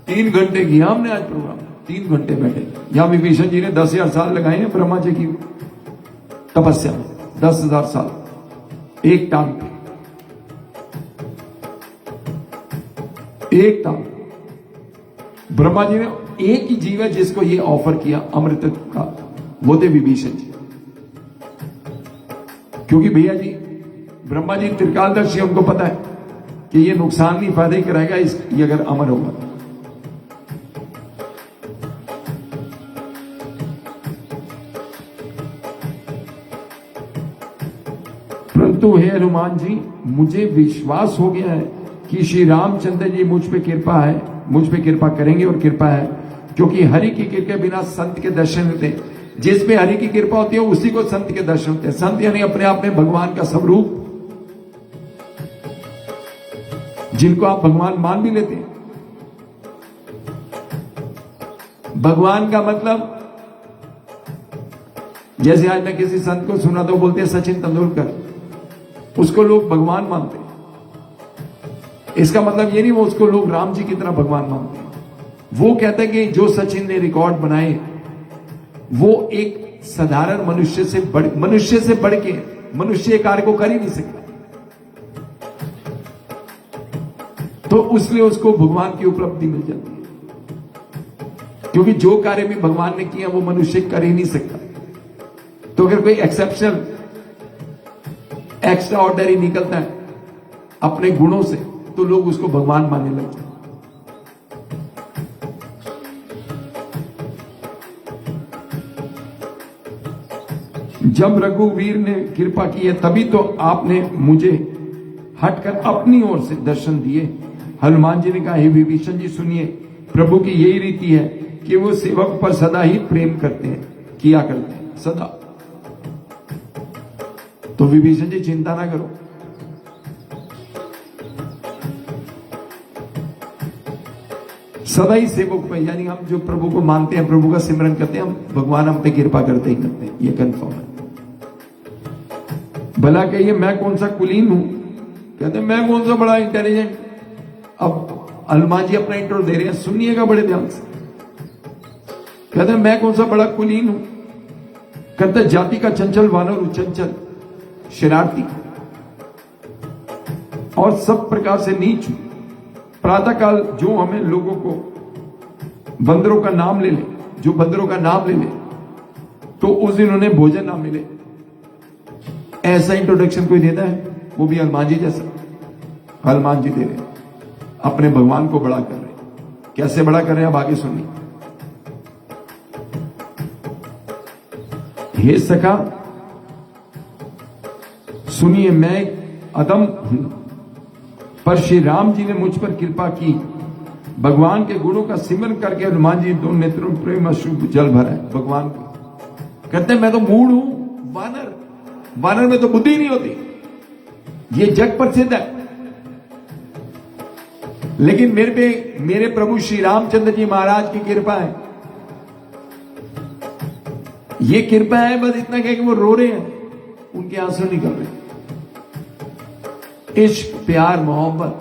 3 घंटे किया हमने आज प्रोग्राम, 3 घंटे बैठे। यहां विभीषण जी ने 10,000 साल लगाए हैं ब्रह्मा जी की तपस्या में, 10,000 साल एक टांग पे, एक टांग। ब्रह्मा जी ने एक ही जीव है जिसको ये ऑफर किया अमृत का, वो थे विभीषण जी। क्योंकि भैया जी ब्रह्मा जी त्रिकालदर्शी, उनको पता है कि ये नुकसान नहीं फायदा ही कराएगा ये अगर अमर होगा। परंतु हे हनुमान जी, मुझे विश्वास हो गया है कि श्री रामचंद्र जी मुझ पे कृपा है, मुझ पे कृपा करेंगे और कृपा है, क्योंकि हरि की कृपा के बिना संत के दर्शन होते। जिसमें हरि की कृपा होती है उसी को संत के दर्शन होते हैं। संत यानी अपने आप में भगवान का स्वरूप, जिनको आप भगवान मान भी लेते हैं। भगवान का मतलब, जैसे आज मैं किसी संत को सुना तो बोलते हैं सचिन तेंदुलकर, उसको लोग भगवान मानते हैं। इसका मतलब ये नहीं वो उसको लोग राम जी की तरह भगवान मानते हैं। वो कहते हैं कि जो सचिन ने रिकॉर्ड बनाए वो एक साधारण मनुष्य से बढ़ के मनुष्य कार्य को कर ही नहीं सकता, तो उसलिए उसको भगवान की उपलब्धि मिल जाती है। क्योंकि जो कार्य भी भगवान ने किया वो मनुष्य कर ही नहीं सकता। तो अगर कोई एक्सेप्शनल एक्स्ट्रा ऑर्डनरी निकलता है अपने गुणों से, तो लोग उसको भगवान मानने लगते हैं। जब रघुवीर ने कृपा की है तभी तो आपने मुझे हटकर अपनी ओर से दर्शन दिए। हनुमान जी ने कहा, हे विभीषण जी सुनिए, प्रभु की यही रीति है कि वो सेवक पर सदा ही प्रेम करते हैं, किया करते हैं सदा। तो विभीषण जी चिंता ना करो, सदा ही सेवक पर, यानी हम जो प्रभु को मानते हैं, प्रभु का सिमरन करते हैं, हम भगवान हम पे कृपा करते ही करते हैं, ये कंफर्म है। भला कहिए मैं कौन सा कुलीन हूं, कहते हैं मैं कौन सा बड़ा इंटेलिजेंट। अब हनुमान जी अपना इंट्रो दे रहे हैं, सुनिएगा बड़े ध्यान से। कहते हैं मैं कौन सा बड़ा कुलीन हूं, कहते जाति का चंचल वानर, चंचल शरारती और सब प्रकार से नीच। प्रातःकाल जो हमें लोगों को बंदरों का नाम ले ले, जो बंदरों का नाम ले ले तो उस दिन उन्हें भोजन ना मिले। ऐसा इंट्रोडक्शन कोई देता है? वो भी हनुमान जी जैसा। हनुमान जी दे रहे हैं, अपने भगवान को बड़ा कर रहे हैं। कैसे बड़ा कर रहे हैं, अब आगे सुनिए। हे सखा सुनिए, मैं अदम हूं, पर श्री राम जी ने मुझ पर कृपा की। भगवान के गुणों का सिमरन करके हनुमान जी दोनों नेत्रों में प्रेम अश्रु जल भरा है भगवान को। कहते हैं मैं तो मूढ़ हूं, वानर, वानर में तो बुद्धि नहीं होती, ये जग प्रसिद्ध है। लेकिन मेरे पे मेरे प्रभु श्री रामचंद्र जी महाराज की कृपा है। ये कृपा है, बस इतना क्या कि वो रो रहे हैं, उनके आंसू निकल रहे हैं। इश्क, प्यार, मोहब्बत,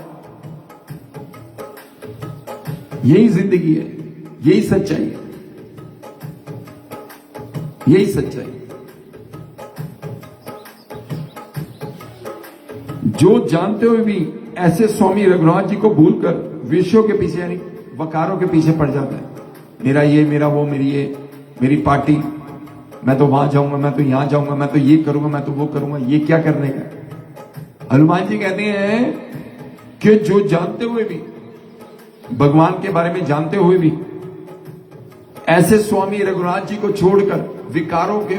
यही जिंदगी है, यही सच्चाई है, यही सच्चाई है। जो जानते हुए भी ऐसे स्वामी रघुनाथ जी को भूलकर विषयों के पीछे यानी वकारों के पीछे पड़ जाता है। मेरा ये, मेरा वो, मेरी ये, मेरी पार्टी, मैं तो वहां जाऊंगा, मैं तो यहां जाऊंगा, मैं तो ये करूंगा, मैं तो वो करूंगा। ये क्या करने का? हनुमान जी कहते हैं कि जो जानते हुए भी, भगवान के बारे में जानते हुए भी ऐसे स्वामी रघुनाथ जी को छोड़कर विकारों के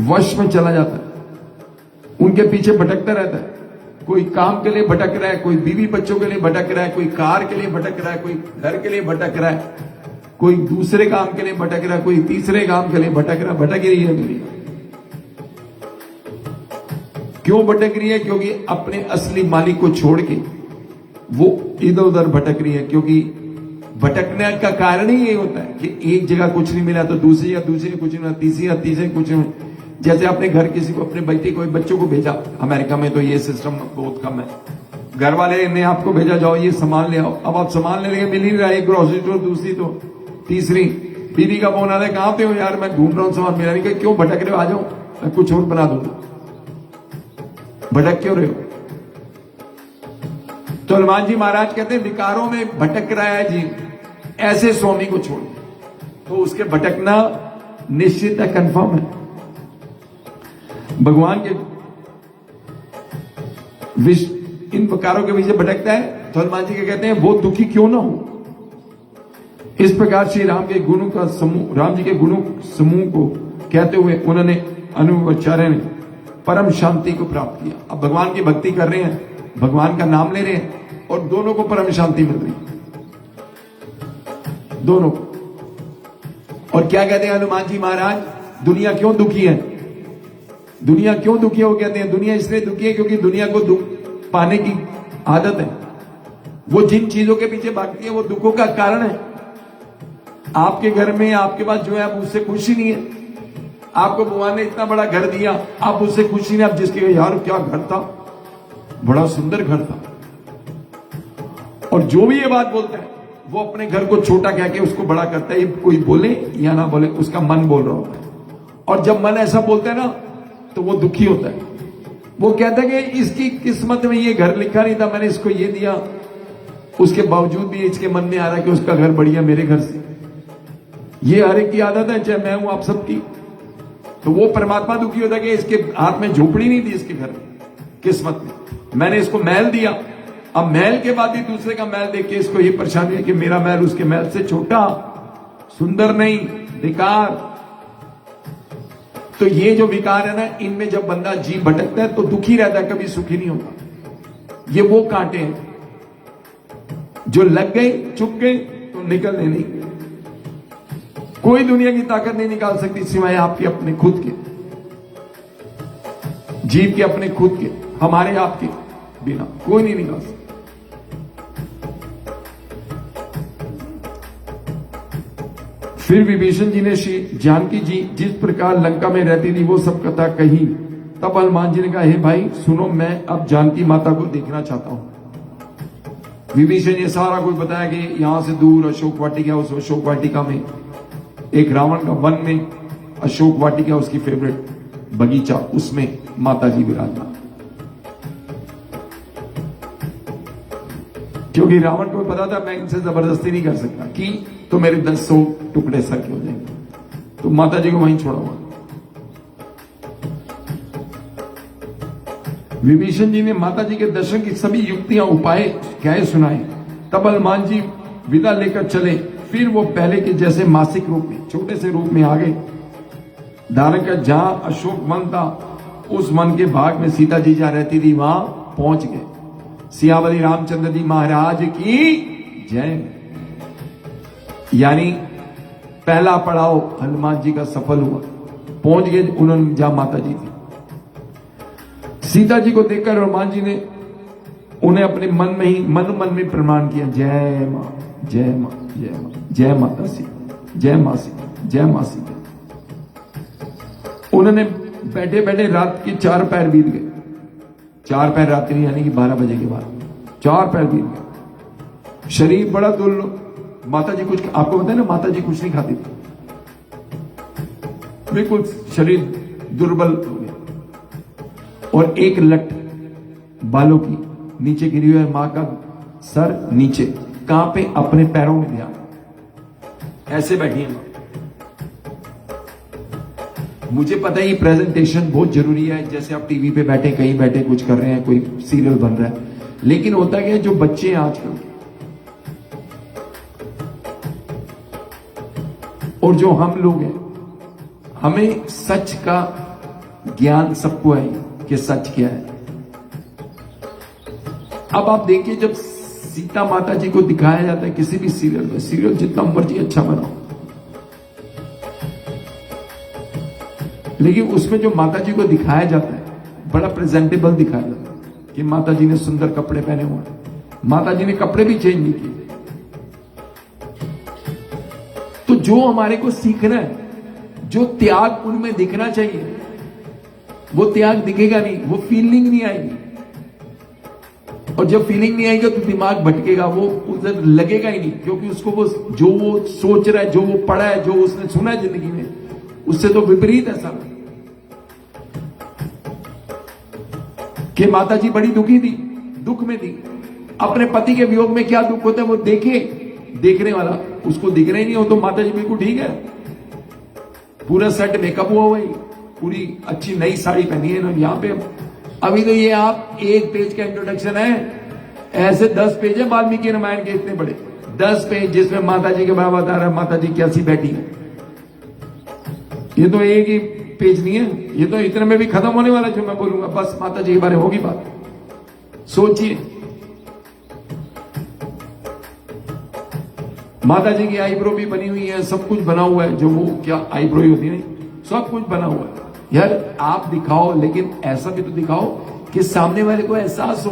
वश में चला जाता है, उनके पीछे भटकता रहता है। कोई काम के लिए भटक रहा है, कोई बीवी बच्चों के लिए भटक रहा है, कोई कार के लिए भटक रहा है, कोई घर के लिए भटक रहा है, कोई दूसरे काम के लिए भटक रहा है, कोई तीसरे काम के लिए भटक रहा है। भटक रही है मेरी। क्यों भटक रही है? क्योंकि अपने असली मालिक को छोड़ के वो इधर उधर भटक रही है। क्योंकि भटकने का कारण ही ये होता है कि एक जगह कुछ नहीं मिला तो दूसरी या दूसरी कुछ नहीं, तीसरी या तीसरी कुछ नहीं। जैसे आपने घर किसी को, अपने बेटे को, बच्चों को भेजा, अमेरिका में तो ये सिस्टम बहुत कम है। घर वाले ने आपको भेजा, जाओ ये सामान ले आओ। अब आप सामान लेने के मिल ही रहा है, एक ग्रोसरी स्टोर, दूसरी तो तीसरी। बीवी का फोन आता है, कहां पे हो यार? मैं ढूंढ रहा हूं, सामान मिला नहीं। क्यों भटक रहे हो? आ जाओ, मैं कुछ और बना दूंगा। भटक क्यों रहे हो? तो हनुमान जी महाराज कहते हैं विकारों में भटक रहा है जी, ऐसे स्वामी को छोड़, तो उसके भटकना निश्चित है, कंफर्म है। भगवान के इन विकारों के पीछे भटकता है तो हनुमान जी के कहते हैं वो दुखी क्यों ना हो। इस प्रकार श्री राम के गुणों का समूह, राम जी के गुणों समूह को कहते हुए उन्होंने अनुवाचार्य ने परम शांति को प्राप्त किया। अब भगवान की भक्ति कर रहे हैं, भगवान का नाम ले रहे हैं और दोनों को परम शांति मिल रही है, दोनों को। और क्या कहते हैं हनुमान जी महाराज? दुनिया क्यों दुखी है? दुनिया क्यों दुखी है? वो कहते हैं दुनिया इसलिए दुखी है क्योंकि दुनिया को दुख पाने की आदत है। वो जिन चीजों के पीछे भागती है वो दुखों का कारण है। आपके घर में, आपके पास जो है आप उससे खुश ही नहीं है। आपको भगवान ने इतना बड़ा घर दिया, आप उससे खुश ही नहीं। आप जिसके यार क्या घर था, बड़ा सुंदर घर था। और जो भी ये बात बोलता है वो अपने घर को छोटा कह के उसको बड़ा करता है। ये कोई बोले या ना बोले, उसका मन बोल रहा होता है। और जब मन ऐसा बोलता है ना तो वो दुखी होता है। वो कहता है कि इसकी किस्मत में ये घर लिखा नहीं था, मैंने इसको ये दिया, उसके बावजूद भी इसके मन में आ रहा है कि उसका घर बढ़िया मेरे घर से। ये हर एक की आदत है, चाहे मैं हूं आप सबकी। तो वो परमात्मा दुखी होता है कि इसके हाथ में झोपड़ी नहीं थी, इसके घर में किस्मत में मैंने इसको महल दिया। अब महल के बाद भी दूसरे का महल देख के इसको ये परेशानी है कि मेरा महल उसके महल से छोटा, सुंदर नहीं, बेकार। तो ये जो विकार है ना, इनमें जब बंदा जी भटकता है तो दुखी रहता है, कभी सुखी नहीं होता। ये वो कांटे हैं जो लग गए, चुप गए तो निकलने नहीं। कोई दुनिया की ताकत नहीं निकाल सकती सिवाय आपके अपने खुद के, जीव के अपने खुद के, हमारे आपके बिना कोई नहीं निकाल सकता। फिर विभीषण जी ने श्री जानकी जी जिस प्रकार लंका में रहती थी वो सब कथा कही। तब हनुमान जी ने कहा, हे भाई सुनो, मैं अब जानकी माता को देखना चाहता हूं। विभीषण ये सारा कुछ बताया कि यहां से दूर अशोक वाटिका, उस अशोक वाटिका में एक रावण का वन में अशोक वाटिका उसकी फेवरेट बगीचा, उसमें माता जी विराजमान। क्योंकि रावण को पता था मैं इनसे जबरदस्ती नहीं कर सकता कि तो मेरे 10 टुकड़े सर के हो जाएंगे, तो माता जी को वहीं छोड़ा हुआ। विभीषण जी ने माता जी के दर्शन की सभी युक्तियां, उपाय कहे सुनाए। तब हनुमान जी विदा लेकर चले। फिर वो पहले के जैसे मासिक रूप में, छोटे से रूप में आ गए। धारण कर जहां अशोक वन था, उस वन के भाग में सीता जी जहां रहती थी वहां पहुंच गए। सियावली रामचंद्र जी महाराज की जय। यानी पहला पड़ाव हनुमान जी का सफल हुआ, पहुंच गए उन्होंने जहां माता जी थी। सीता जी को देखकर हनुमान जी ने उन्हें अपने मन में ही मन में प्रणाम किया, जय मां, जय मां, जय मां, जय माता सीता, जय मां सीता, जय मां सीता। उन्होंने बैठे बैठे रात के 4 पैर बीत गए। 4 पैर रात्रि यानी कि 12 बजे के बाद 4 पैर बीत गए। शरीर बड़ा दुर्बल। माता जी कुछ, आपको पता है ना, माता जी कुछ नहीं खाती थी, बिल्कुल शरीर दुर्बल हो गया। और एक लट बालों की नीचे गिरी हुई है, मां का सर नीचे, कहां पे, अपने पैरों में ध्यान, ऐसे बैठी है मां। मुझे पता है ये प्रेजेंटेशन बहुत जरूरी है, जैसे आप टीवी पे बैठे, कहीं बैठे कुछ कर रहे हैं, कोई सीरियल बन रहा है, लेकिन होता क्या है, जो बच्चे हैं आजकल और जो हम लोग हैं, हमें सच का ज्ञान सबको है कि सच क्या है। अब आप देखिए, जब सीता माता जी को दिखाया जाता है किसी भी सीरियल में, सीरियल जितना मर्जी अच्छा बनाओ, लेकिन उसमें जो माता जी को दिखाया जाता है बड़ा प्रेजेंटेबल दिखाया जाता है कि माता जी ने सुंदर कपड़े पहने हुए हैं, माता जी ने कपड़े भी चेंज नहीं किए। तो जो हमारे को सीखना है, जो त्याग उनमें दिखना चाहिए, वो त्याग दिखेगा नहीं, वो फीलिंग नहीं आएगी। और जब फीलिंग नहीं आएगी तो दिमाग भटकेगा, वो उधर लगेगा ही नहीं, क्योंकि उसको वो जो वो सोच रहा है, जो वो पढ़ा है, जो उसने सुना है जिंदगी में, उससे तो विपरीत है सब। कि माता जी बड़ी दुखी थी, दुख में थी, अपने पति के वियोग में क्या दुख होता है वो देखे, देखने वाला उसको दिख रहा ही नहीं हो, तो माता जी बिल्कुल ठीक है, पूरा सेट मेकअप हुआ हुआ, पूरी अच्छी नई साड़ी पहनी है इन्होंने। यहां पे अभी तो ये आप 1 पेज का इंट्रोडक्शन है, ऐसे 10 पेज है वाल्मीकि रामायण के, इतने बड़े 10 पेज, जिसमें माता जी के बारे में बता रहा है माता जी कैसी बैठी है। ये तो एक ही पेज नहीं है, ये तो इतने में भी खत्म होने वाला जो मैं बोलूंगा, बस माता जी के बारे में होगी बात। सोचिए, माता जी की आईब्रो भी बनी हुई है, सब कुछ बना हुआ है, जो वो क्या आईब्रो ही होती है, नहीं, सब कुछ बना हुआ है। यार आप दिखाओ, लेकिन ऐसा भी तो दिखाओ कि सामने वाले को एहसास हो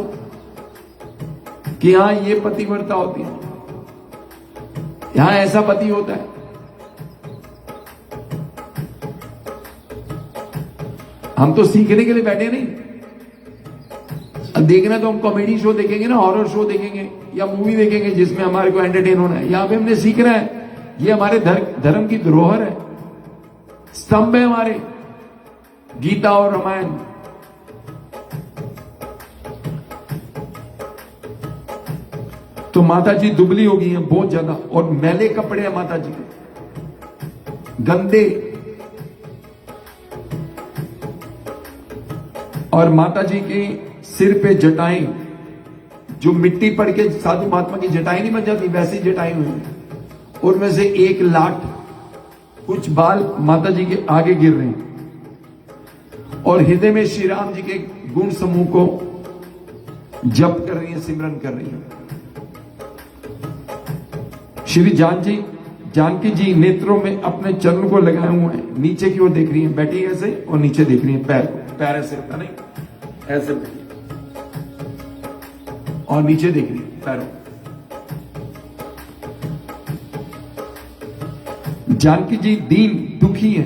कि हाँ ये पतिव्रता होती है, यहां ऐसा पति होता है। हम तो सीखने के लिए बैठे नहीं, अब देखना तो हम कॉमेडी शो देखेंगे ना, हॉरर शो देखेंगे या मूवी देखेंगे जिसमें हमारे को एंटरटेन होना है। यहां पे हमने सीखना है, ये हमारे धर्म की धरोहर है, स्तंभ है हमारे, गीता और रामायण। तो माता जी दुबली हो गई हैं बहुत ज्यादा, और मैले कपड़े हैं माता जी के। गंदे और माता जी के सिर पे जटाएं, जो मिट्टी पड़ के साधु महात्मा की जटाएं नहीं बन जाती, वैसी जटाएं हुई हैं। उनमें से एक लाख कुछ बाल माता जी के आगे गिर रहे हैं और हृदय में श्री राम जी के गुण समूह को जप कर रही है, सिमरन कर रही है। श्री जानकी जी नेत्रों में अपने चरण को लगाए हुए हैं, नीचे की ओर देख रही है, बैठी है ऐसे और नीचे देख रही है, पैर ऐसे होता नहीं, ऐसे और नीचे देख रही है पैरों। जानकी जी दीन दुखी है,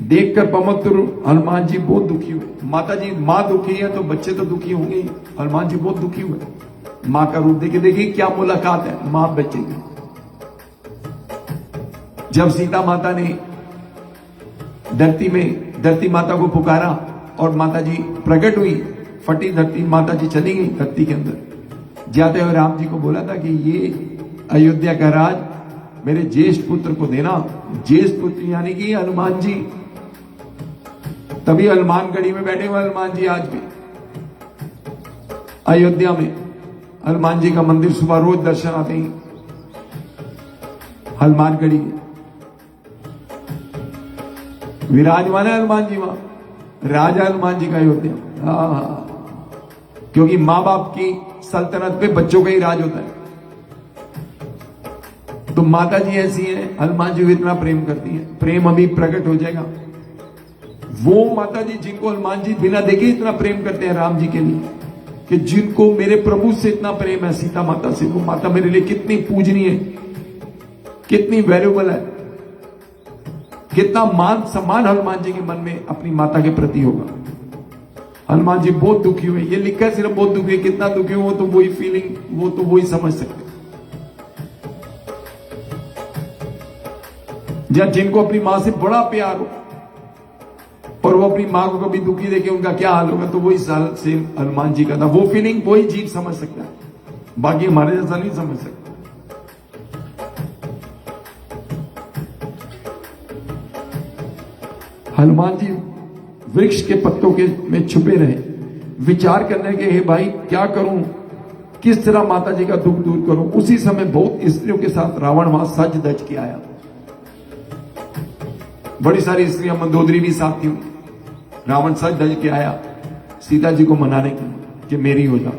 देखकर पमत्तुर हनुमान जी बहुत दुखी हुए। माता जी मां दुखी है तो बच्चे तो दुखी होंगे ही। हनुमान जी बहुत दुखी हुए, मां का रूप देखे। देखिए क्या मुलाकात है मां बच्चे की। जब सीता माता ने धरती माता को पुकारा और माता जी प्रकट हुई, फटी धरती, माता जी चली गई धरती के अंदर। जाते हुए राम जी को बोला था कि ये अयोध्या का राज मेरे ज्येष्ठ पुत्र को देना। ज्येष्ठ पुत्र यानी कि हनुमान जी। तभी हनुमानगढ़ी में बैठे हुए हनुमान जी आज भी अयोध्या में हनुमान जी का मंदिर सुबह रोज दर्शन आते हैं हनुमानगढ़ी में। विराजमान है हनुमान जी वहां, राजा हनुमान जी का अयोध्या। क्योंकि मां बाप की सल्तनत पे बच्चों का ही राज होता है। तो माता जी ऐसी है, हनुमान जी को इतना प्रेम करती है। प्रेम अभी प्रकट हो जाएगा। वो माता जी जिनको हनुमान जी बिना देखे इतना प्रेम करते हैं राम जी के लिए, कि जिनको मेरे प्रभु से इतना प्रेम है, सीता माता से, वो माता मेरे लिए कितनी पूजनीय है, कितनी वैल्यूबल है, कितना मान सम्मान हनुमान जी के मन में अपनी माता के प्रति होगा। हनुमान जी बहुत दुखी हुए। ये लिखा है सिर्फ बहुत दुखी, कितना दुखी हो तो वही फीलिंग, वो तो वही समझ सकते। या जिनको अपनी मां से बड़ा प्यार हो और वो अपनी मां को कभी दुखी देखे उनका क्या हाल होगा, तो वही साल से हनुमान जी का था। वो फीलिंग वही जीव समझ सकता है, बाकी हमारे जैसा नहीं समझ सकता। हनुमान जी वृक्ष के पत्तों के में छुपे रहे, विचार करने के, हे भाई क्या करूं, किस तरह माता जी का दुख दूर करूं। उसी समय बहुत स्त्रियों के साथ रावण वहां सज धज के आया। बड़ी सारी स्त्रियां, मंदोदरी भी साथ थी। रावण सज धज के आया सीता जी को मनाने के लिए कि मेरी हो जाओ।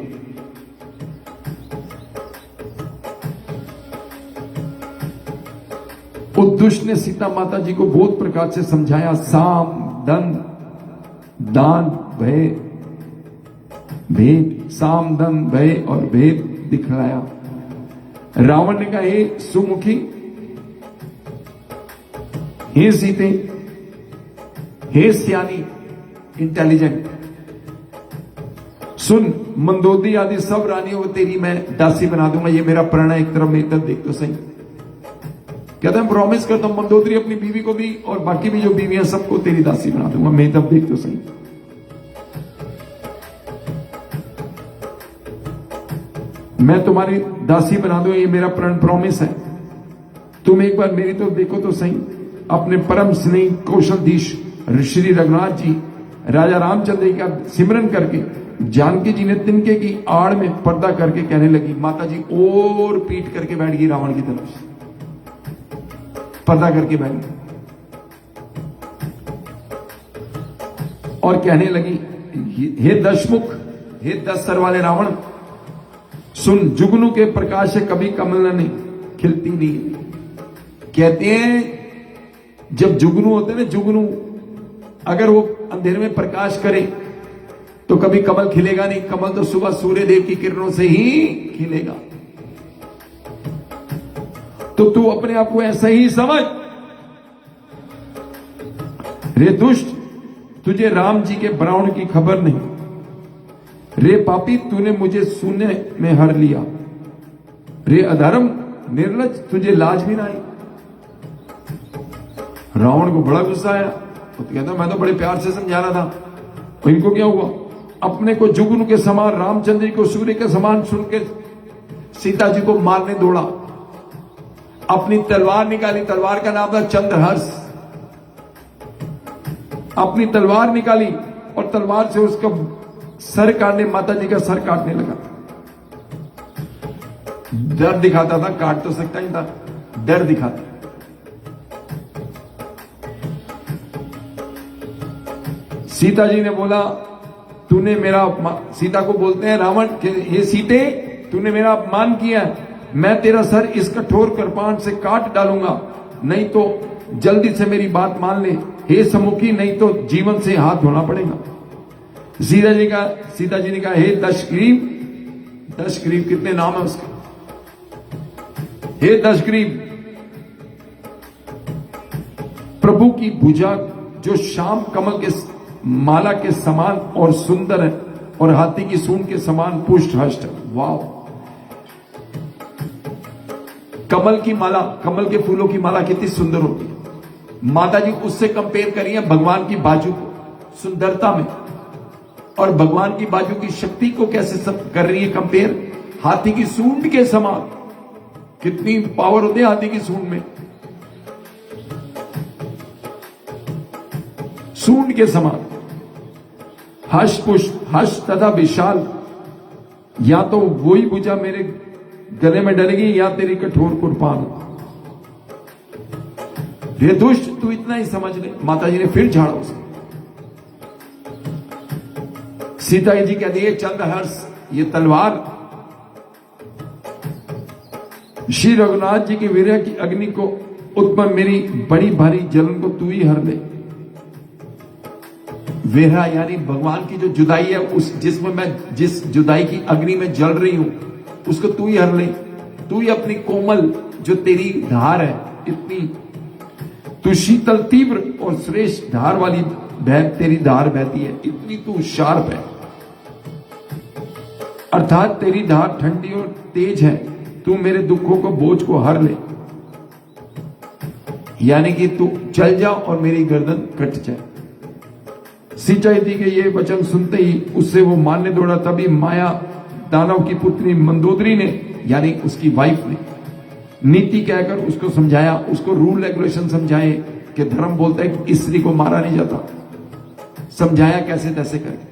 दुष्ट ने सीता माता जी को बहुत प्रकार से समझाया, साम दन दान भय भेद, साम दन भय और भेद दिखलाया। रावण ने कहा, हे सुमुखी, हे सीते, हे सियानी, इंटेलिजेंट, सुन, मंदोदरी आदि सब रानियों को तेरी मैं दासी बना दूंगा। ये मेरा प्रण एक तरफ मेरी तरफ देख तो सही। कहता है प्रॉमिस करता हूं मंदोदरी अपनी बीवी को भी और बाकी भी जो बीवियां सबको तेरी दासी बना दूंगा, मैं तब देख तो सही। मैं तुम्हारी दासी बना दूंगा, ये मेरा प्रण प्रॉमिस है। तुम एक बार मेरी तो देखो तो सही। अपने परम स्नेही कौशलधीश श्री रघुनाथ जी राजा रामचंद्र जी का सिमरन करके जानकी जी ने तिनके की आड़ में पर्दा करके कहने लगी। माता जी और पीट करके बैठ गई रावण की तरफ से, पर्दा करके बैठ गई और कहने लगी, हे दशमुख, हे 10 सर वाले रावण, सुन, जुगनू के प्रकाश से कभी कमल नहीं खिलती नहीं। कहते हैं जब जुगनू होते हैं ना, जुगनू अगर वो अंधेरे में प्रकाश करे तो कभी कमल खिलेगा नहीं। कमल तो सुबह सूर्य देव की किरणों से ही खिलेगा। तो तू अपने आप को ऐसा ही समझ। रे दुष्ट, तुझे राम जी के ब्राह्मण की खबर नहीं। रे पापी, तूने मुझे शून्य में हर लिया। रे अधर्म निर्लज, तुझे लाज भी ना आई। रावण को बड़ा गुस्सा आया। तो कहता मैं तो बड़े प्यार से समझा रहा था, तो इनको क्या हुआ? अपने को जुगनू के समान, रामचंद्र जी को सूर्य के समान सुन के सीता जी को मारने दौड़ा। अपनी तलवार निकाली, तलवार का नाम था चंद्रहर्ष। अपनी तलवार निकाली और तलवार से उसका सर काटने, माता जी का सर काटने लगा। डर दिखाता था, काट तो सकता ही था, डर दिखाता। सीता जी ने बोला, तूने मेरा सीता को बोलते हैं रावण कि हे सीते, तूने मेरा अपमान किया, मैं तेरा सर इस कठोर कृपाण से काट डालूंगा, नहीं तो जल्दी से मेरी बात मान ले हे सम्मुखी, नहीं तो जीवन से हाथ धोना पड़ेगा। सीता जी ने कहा, हे दशग्रीव, दशग्रीव कितने नाम है उसके, हे दशग्रीव, प्रभु की भुजा जो श्याम कमल के माला के समान और सुंदर है और हाथी की सूंड के समान पुष्ट हष्ट। वाह, कमल की माला, कमल के फूलों की माला कितनी सुंदर होती है। माता जी उससे कंपेयर करिए भगवान की बाजू को सुंदरता में, और भगवान की बाजू की शक्ति को कैसे सब कर रही है कंपेयर, हाथी की सूंड के समान। कितनी पावर होती है हाथी की सूंड में, सूंड के समान। हर्ष पुष्प, हर्ष तथा विशाल, या तो वही भुजा मेरे गले में डलेगी या तेरी कठोर कुर्बान। हे दुष्ट, तू इतना ही समझ ले। माता जी ने फिर झाड़ा उसे। सीता जी कहती है, चंद्रहर्ष, ये तलवार श्री रघुनाथ जी की वीर्य की अग्नि को उत्पन्न मेरी बड़ी भारी जलन को तू ही हर ले। वेरा यानी भगवान की जो जुदाई है, उस जिसमें मैं जिस जुदाई की अग्नि में जल रही हूं, उसको तू ही हर ले। तू ही अपनी कोमल जो तेरी धार है, इतनी तू शीतल तीव्र और श्रेष्ठ धार वाली तेरी धार बहती है, इतनी तू शार्प है, अर्थात तेरी धार ठंडी और तेज है। तू मेरे दुखों को बोझ को हर ले, यानी कि तू चल जा और मेरी गर्दन कट जाए। सीता जी के ये वचन सुनते ही उससे वो मानने दौड़ा। तभी माया दानव की पुत्री मंदोदरी ने, यानी उसकी वाइफ ने, नीति कहकर उसको समझाया, उसको रूल रेगुलेशन समझाए कि धर्म बोलता है कि स्त्री को मारा नहीं जाता। समझाया कैसे तैसे करके।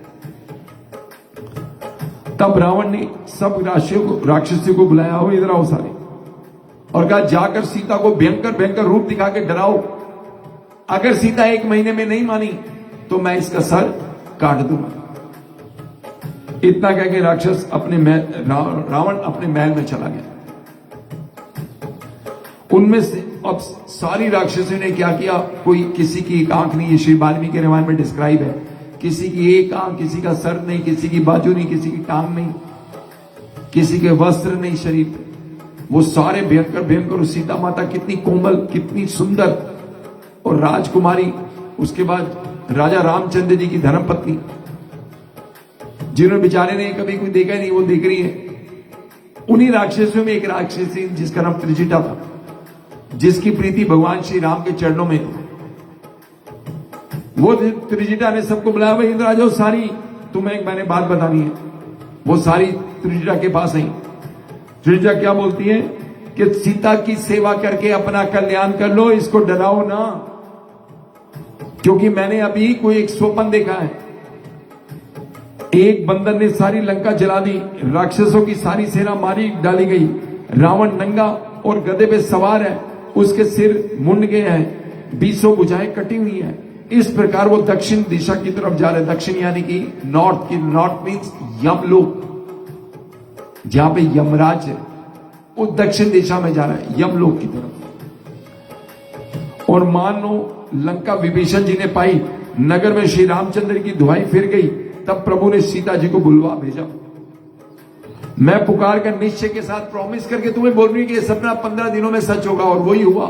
तब रावण ने सब राक्षसियों को बुलाया, हो इधर आओ सारे, और कहा जाकर सीता को भयंकर भयंकर रूप दिखा के डराओ। अगर सीता 1 महीने में नहीं मानी तो मैं इसका सर काट दूंगा। इतना कह के राक्षस अपने रावण अपने महल में चला गया। उनमें से अब सारी राक्षसों ने क्या किया, कोई किसी की एक आंख नहीं, ये श्री वाल्मीकि के रामायण में डिस्क्राइब है, किसी की एक आंख, किसी का सर नहीं, किसी की बाजू नहीं, किसी की टांग नहीं, किसी के वस्त्र नहीं शरीर पे। वो सारे भयंकर भयंकर। सीता माता कितनी कोमल, कितनी सुंदर और राजकुमारी। उसके बाद राजा रामचंद्र जी की धर्मपत्नी, जिन्होंने बेचारे ने कभी कोई देखा नहीं, वो देख रही है। उन्हीं राक्षसों में एक राक्षसी जिसका नाम त्रिजटा था, जिसकी प्रीति भगवान श्री राम के चरणों में थी। वो त्रिजटा ने सबको बुलाया, भाई इधर आ जाओ सारी, तुम्हें एक मैंने बात बतानी है। वो सारी त्रिजटा के पास आई। त्रिजटा क्या बोलती है कि सीता की सेवा करके अपना कल्याण कर लो, इसको डराओ ना, क्योंकि मैंने अभी कोई एक स्वप्न देखा है। एक बंदर ने सारी लंका जला दी, राक्षसों की सारी सेना मारी डाली गई, रावण नंगा और गधे पे सवार है, उसके सिर मुंड गए हैं, 20 भुजाएं कटी हुई हैं। इस प्रकार वो दक्षिण दिशा की तरफ जा रहे। दक्षिण यानी कि नॉर्थ की, नॉर्थ मीन्स यमलोक, जहां पे यमराज है, वो दक्षिण दिशा में जा रहा है, यमलोक की तरफ। और मानो लंका विभीषण जी ने पाई, नगर में श्री रामचंद्र की धुआई फिर गई। तब प्रभु ने सीता जी को बुलवा भेजा। मैं पुकार कर निश्चय के साथ प्रॉमिस करके तुम्हें बोल रही हूं कि यह सपना 15 दिनों में सच होगा, और वही हुआ।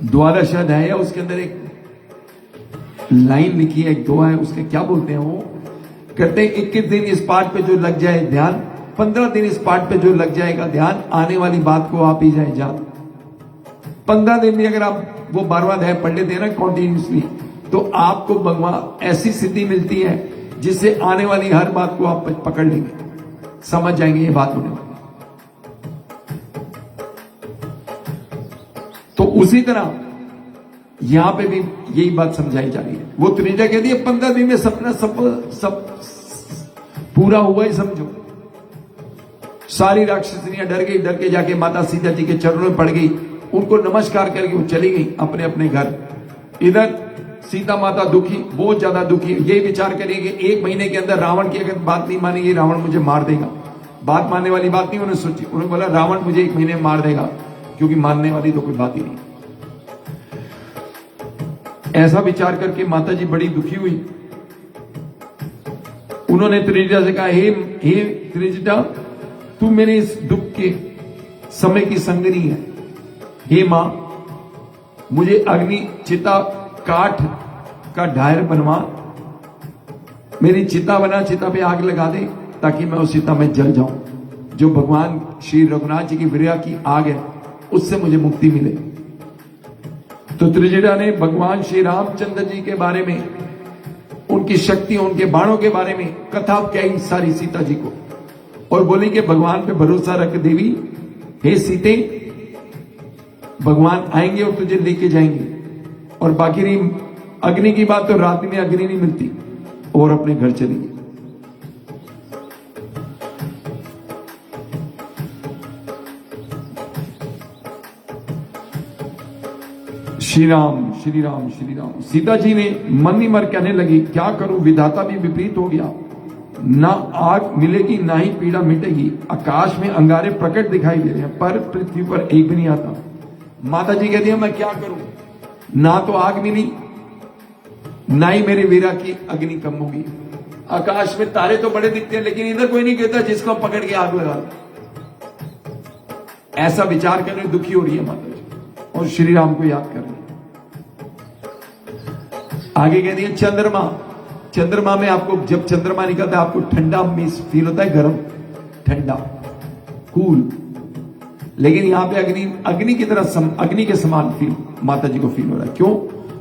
द्वादश अध्याय है, उसके अंदर एक लाइन लिखी है, एक दुआ है, उसके क्या बोलते हैं वो, कहते हैं 21 दिन इस पाठ पे जो लग जाए ध्यान, 15 दिन इस पाठ पे जो लग जाएगा ध्यान, आने वाली बात को आप ही जाए जान। 15 दिन में अगर आप वो 12वां अध्याय पढ़ लेते हैं ना कॉन्टिन्यूसली, तो आपको भगवान ऐसी सिद्धि मिलती है जिससे आने वाली हर बात को आप पकड़ लेंगे, समझ जाएंगे ये बात होने वाली। उसी तरह यहां पे भी यही बात समझाई जा रही है। वो त्रिजा कहती है 15 दिन में सपना सब पूरा हुआ ही समझो। सारी राक्षसनियां डर गई, डर के जाके माता सीता जी के चरणों में पड़ गई, उनको नमस्कार करके वो चली गई अपने अपने घर। इधर सीता माता दुखी, बहुत ज्यादा दुखी, यही विचार करिए कि 1 महीने के अंदर रावण की अगर बात नहीं मानेगी, रावण मुझे मार देगा। बात मानने वाली बात नहीं उन्होंने सोची, उन्होंने बोला रावण मुझे 1 महीने में मार देगा, क्योंकि मानने वाली तो कोई बात ही नहीं। ऐसा विचार करके माता जी बड़ी दुखी हुई। उन्होंने त्रिजटा से कहा, हे त्रिजटा, तू मेरे इस दुख के समय की संगनी है। हे मां, मुझे अग्नि चिता काठ का ढायर बनवा, मेरी चिता बना, चिता पे आग लगा दे ताकि मैं उस चिता में जल जाऊं। जो भगवान श्री रघुनाथ जी की वीर्या की आग है, उससे मुझे मुक्ति मिले। तो त्रिजटा ने भगवान श्री रामचंद्र जी के बारे में, उनकी शक्ति, उनके बाणों के बारे में कथा कही सारी सीता जी को, और बोली कि भगवान पे भरोसा रख देवी, हे सीते, भगवान आएंगे और तुझे लेके जाएंगे। और बाकी रही अग्नि की बात, तो रात में अग्नि नहीं मिलती और अपने घर चली गई। श्री राम श्री राम श्री राम। सीता जी ने मन ही मर कहने लगी, क्या करूं, विधाता भी विपरीत हो गया। ना आग मिलेगी, ना ही पीड़ा मिटेगी। आकाश में अंगारे प्रकट दिखाई दे रहे हैं, पर पृथ्वी पर एक भी नहीं आता। माता जी कहती है, मैं क्या करूं, ना तो आग मिली, ना ही मेरे वीरा की अग्नि कम होगी। आकाश में तारे तो बड़े दिखते हैं, लेकिन इधर कोई नहीं कहता जिसको पकड़ के आग लगा। ऐसा विचार करने दुखी हो रही है माता जी, और श्री राम को याद कर रही है। आगे कहती है, चंद्रमा, चंद्रमा में आपको, जब चंद्रमा निकलता है आपको ठंडा मिस फील होता है, गर्म, ठंडा, कूल। लेकिन यहां पे अग्नि की तरह, अग्नि के समान फील माता जी को फील हो रहा है। क्यों?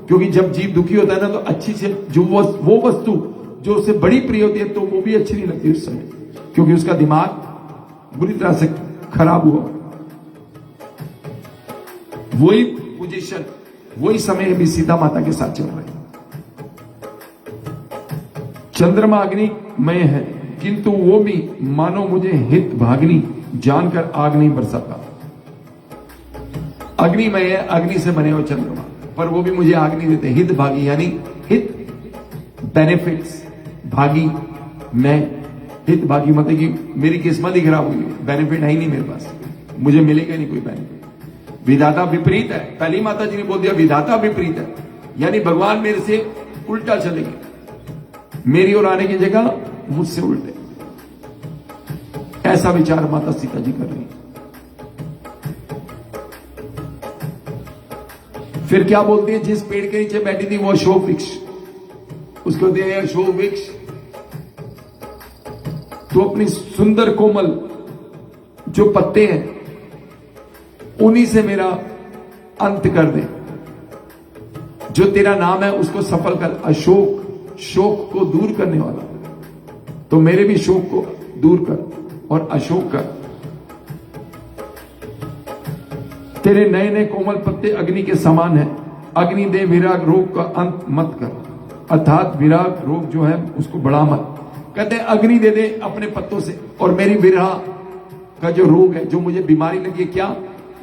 क्योंकि जब जीव दुखी होता है ना, तो अच्छी से जो वो वस्तु जो उससे बड़ी प्रिय होती है, तो वो भी अच्छी नहीं लगती उस समय, क्योंकि उसका दिमाग बुरी तरह से खराब हुआ। वही पोजीशन, वही समय भी सीता माता के साथ चल रहा है। चंद्रमा अग्निमय है, किंतु वो भी मानो मुझे हित भागनी जानकर आग नहीं बरसाता। अग्निमय है, अग्नि से बने हुए चंद्रमा, पर वो भी मुझे आग नहीं देते। हित भागी यानी हित, बेनिफिट्स, भागी मैं, हित भागी मतलब कि मेरी किस्मत ही खराब हुई है, बेनिफिट है ही नहीं मेरे पास, मुझे मिलेगा नहीं कोई बेनिफिट। विधाता विपरीत है, पहली माता जी ने बोल दिया विधाता विपरीत है, यानी भगवान मेरे से उल्टा चलेंगे, मेरी ओर आने की जगह मुझसे उल्टे। ऐसा विचार माता सीता जी कर रही है। फिर क्या बोलती है, जिस पेड़ के नीचे बैठी थी वो अशोक वृक्ष, उसको दिया अशोक वृक्ष, तो अपनी सुंदर कोमल जो पत्ते हैं उन्हीं से मेरा अंत कर दे। जो तेरा नाम है उसको सफल कर। अशोक, शोक को दूर करने वाला, तो मेरे भी शोक को दूर कर और अशोक कर। तेरे नए नए कोमल पत्ते अग्नि के समान है। अग्नि दे विराग रोग का अंत मत कर, अर्थात विराग रोग जो है उसको बढ़ा मत। कहते हैं अग्नि दे दे अपने पत्तों से, और मेरी विरह का जो रोग है, जो मुझे बीमारी लगी है, क्या,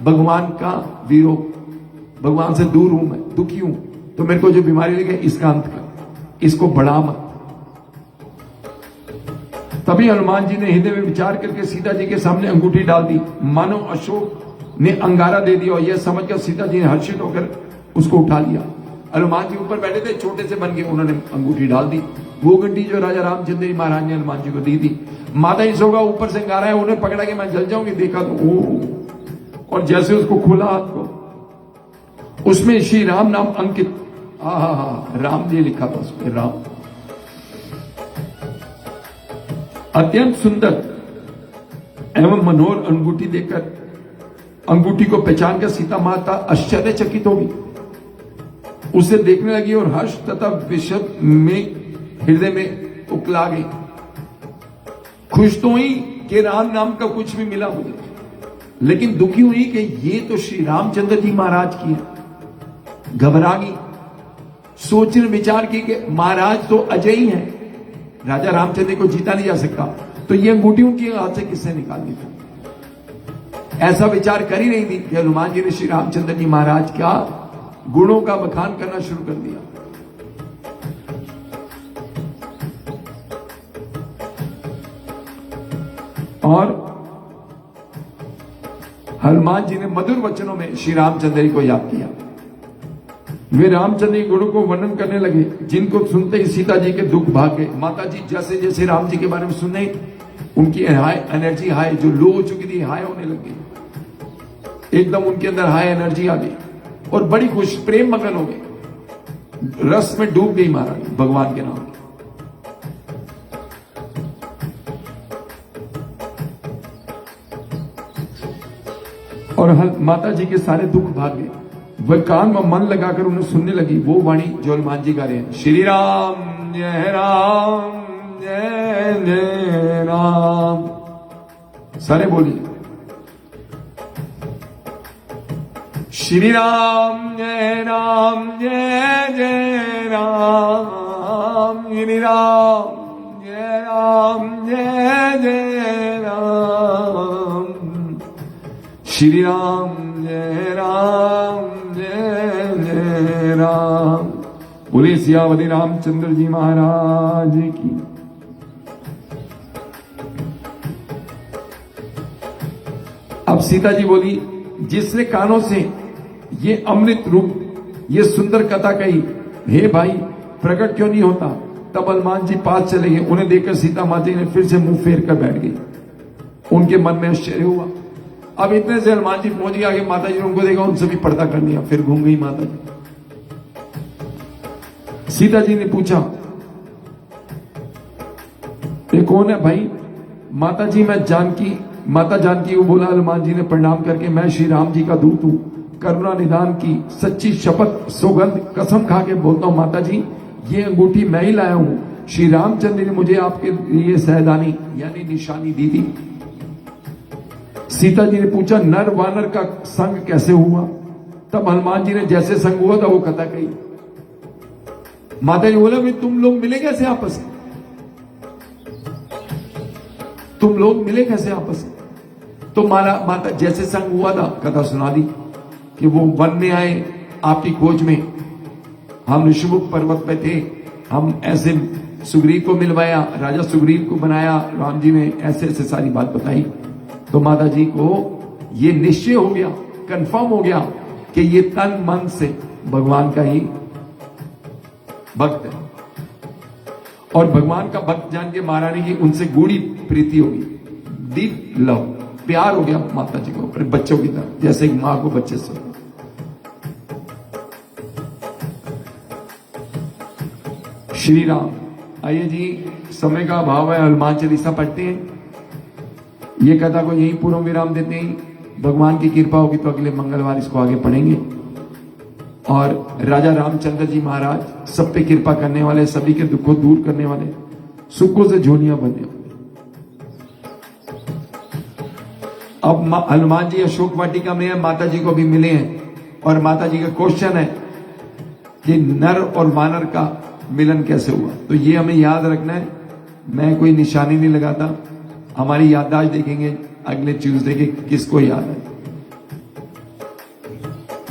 भगवान का वियोग, भगवान से दूर हूं मैं, दुखी हूं, तो मेरे को जो बीमारी लगी है इसका अंत कर, इसको बढ़ा मत। तभी हनुमान जी ने हृदय में विचार करके सीता जी के सामने अंगूठी डाल दी। मानो अशोक ने अंगारा दे दिया, और यह समझकर सीता जी ने हर्षित होकर उसको उठा लिया। हनुमान जी ऊपर बैठे थे, छोटे से बन के उन्होंने अंगूठी डाल दी। वो घंटी जो राजा रामचंद्र जी महाराज ने हनुमान जी को दी थी। माता जी सोगा ऊपर से अंगारा है, उन्हें पकड़ा कि मैं जल जाऊंगी, देखा तो ओ, और जैसे उसको खोला हाथ को, उसमें श्री राम नाम अंकित, राम जी लिखा था उसमें, राम। अत्यंत सुंदर एवं मनोहर अंगूठी देकर, अंगूठी को पहचान कर सीता माता आश्चर्यचकित होगी, उसे देखने लगी और हर्ष तथा विषद में हृदय में उकला गई। खुश तो हुई कि राम नाम का कुछ भी मिला मुझे, लेकिन दुखी हुई कि ये तो श्री रामचंद्र जी महाराज की है। घबरा गई, सोचने विचार की कि महाराज तो अजय ही है, राजा रामचंद्र को जीता नहीं जा सकता, तो ये अंगूठी उनके हाथ से किसने निकाल दी थी। ऐसा विचार कर ही नहीं थी कि हनुमान जी ने श्री रामचंद्र जी महाराज का गुणों का बखान करना शुरू कर दिया। और हनुमान जी ने मधुर वचनों में श्री रामचंद्र जी को याद किया। वे रामचंद्र के गुणों को वर्णन करने लगे, जिनको सुनते ही सीता जी के दुख भाग गए। माता जी जैसे जैसे राम जी के बारे में सुने, उनकी हाई एनर्जी, हाई जो लो हो चुकी थी, हाई होने लग गई। एकदम उनके अंदर हाई एनर्जी आ गई और बड़ी खुश, प्रेम मगन हो गई, रस में डूब गई महारानी भगवान के नाम। और माता जी के सारे दुख भाग गए। वह कान में मन लगाकर उन्हें सुनने लगी वो वाणी जो हनुमान जी गा रहे हैं, श्री राम जय राम जय जय राम। सारे बोलिए, श्री राम जय राम जय जय राम, श्री राम जय राम जय जय राम, श्री राम जय राम जय जय राम। बोले सियावती रामचंद्र जी महाराज की। अब सीता जी बोली, जिसने कानों से ये अमृत रूप, ये सुंदर कथा कही, हे भाई प्रकट क्यों नहीं होता। तब हनुमान जी पास चले गए। उन्हें देखकर सीता माता जी ने फिर से मुंह फेर कर बैठ गई। उनके मन में आश्चर्य हुआ। अब इतने से हनुमान जी पहुंच गए आगे, माता जी ने उनको देखा, उनसे भी पर्दा कर लिया, फिर घूम गई माता जी। सीता जी ने पूछा, ये कौन है भाई। माता जी मैं जानकी, माता जानकी को बोला। हनुमान जी ने प्रणाम करके, मैं श्री राम जी का दूत हूं, करुणा निदान की सच्ची शपथ सौगंध कसम खा के बोलता हूं माता जी, ये अंगूठी मैं ही लाया हूं। श्री रामचंद्र ने मुझे आपके लिए सहदानी यानी निशानी दी थी। सीता जी ने पूछा, नर वानर का संग कैसे हुआ। तब हनुमान जी ने जैसे संग हुआ था वो कथा कही। माता जी बोला, तुम लोग मिले कैसे आपस में, तुम लोग मिले कैसे आपस में। तो माता जैसे संग हुआ था कथा सुना दी कि वो वन में आए आपकी खोज में, हम ऋषिमुख पर्वत पे थे, हम ऐसे सुग्रीव को मिलवाया, राजा सुग्रीव को बनाया, राम जी ने ऐसे ऐसे सारी बात बताई। तो माता जी को ये निश्चय हो गया, कंफर्म हो गया कि ये तन मन से भगवान का ही भक्त है। और भगवान का भक्त जान के महारानी की उनसे गूढ़ी प्रीति होगी, डीप लव, प्यार हो गया माता जी को अपने बच्चों की तरह, जैसे एक मां को बच्चे से। श्री राम। आइए जी, समय का अभाव है, हनुमान चालीसा पढ़ते हैं। ये कथा को यही पूर्ण विराम देते हैं। भगवान की कृपा होगी तो अगले मंगलवार इसको आगे पढ़ेंगे। और राजा रामचंद्र जी महाराज सब पे कृपा करने वाले, सभी के दुखों दूर करने वाले, सुखों से झोलियां भरने वाले। अब हनुमान जी अशोक वाटिका में है, माता जी को भी मिले हैं। और माता जी का क्वेश्चन है कि नर और वानर का मिलन कैसे हुआ। तो ये हमें याद रखना है। मैं कोई निशानी नहीं लगाता, हमारी याददाश्त देखेंगे अगले ट्यूसडे के किसको याद है।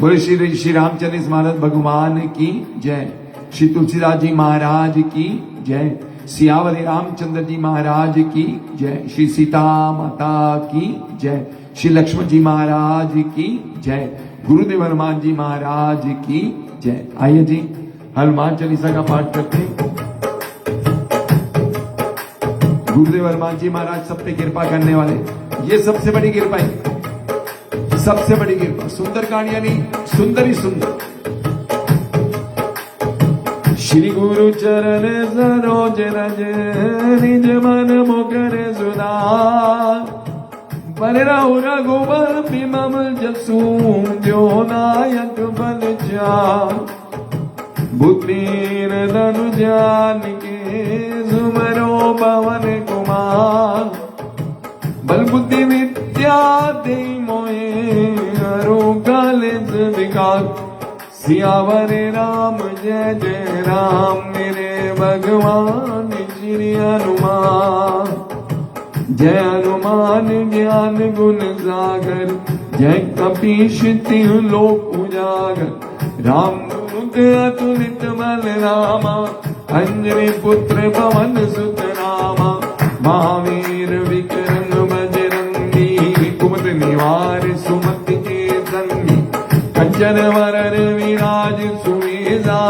बोले श्री रामचंद्र महाराज भगवान की जय, श्री तुलसीदास जी महाराज की जय, सियावती रामचंद्र जी महाराज की जय, श्री सीता माता की जय, श्री लक्ष्मण जी महाराज की जय, गुरुदेव हनुमान जी महाराज की जय। आइए जी, हनुमान चालीसा का पाठ करते हैं। गुरुदेव हनुमान जी महाराज सब पे कृपा करने वाले, ये सबसे बड़ी कृपा है, सबसे बड़ी कृपा। सुंदर कांड यानी सुंदर ही सुंदर। श्री गुरु चरण सरोज रज, निज मन मुकर सुधार, पर रघु रघुबर बिमल जसु, जो नायक बल चार, बुद्धिर धनु जान के सुमरो पवन कुमार, बल बुद्धि विद्या दे मोहे आरोग्य विकास सियावर राम जय जय राम मेरे भगवान श्री हनुमान जय हनुमान ज्ञान गुण सागर जय कपीश तिहु लोक उजागर राम दूत अतुलित बल रामा अंजनी पुत्र पवन सुत रामा महावीर विक्रम बजरंगी कुमत निवार सुमति के संगी कंचन वरन विराज सुवेशा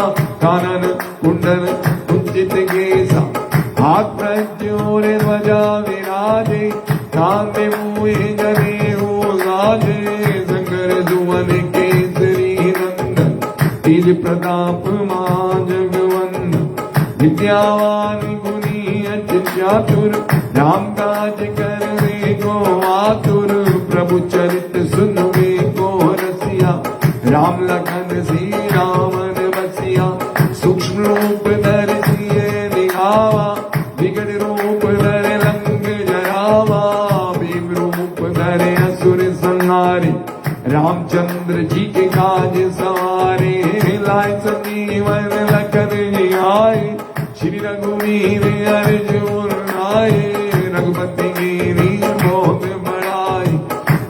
कानन कुंडल कुंचित केसा हाथ प्रज्योर ध्वजा विराजे कांधे मुए जनेऊ साजे शंकर सुवन केसरी नंदन तेज प्रताप मां जगवंदन विद्यावान गुणी अति चातुर राम काज करने को आतुर प्रभु चरित सुनने को रसिया राम लखन सी रामन बसिया सूक्ष्म रूप धर सिए निभावा विकट रूप धर लंक जरावा भीम रूप धरे असुर संहारे रामचंद्र जी के काज सवारे लाए संजीवन लखन जी आए श्री रघुवीर अर्जुन आए रघुपति गिरी बहुत बड़ाई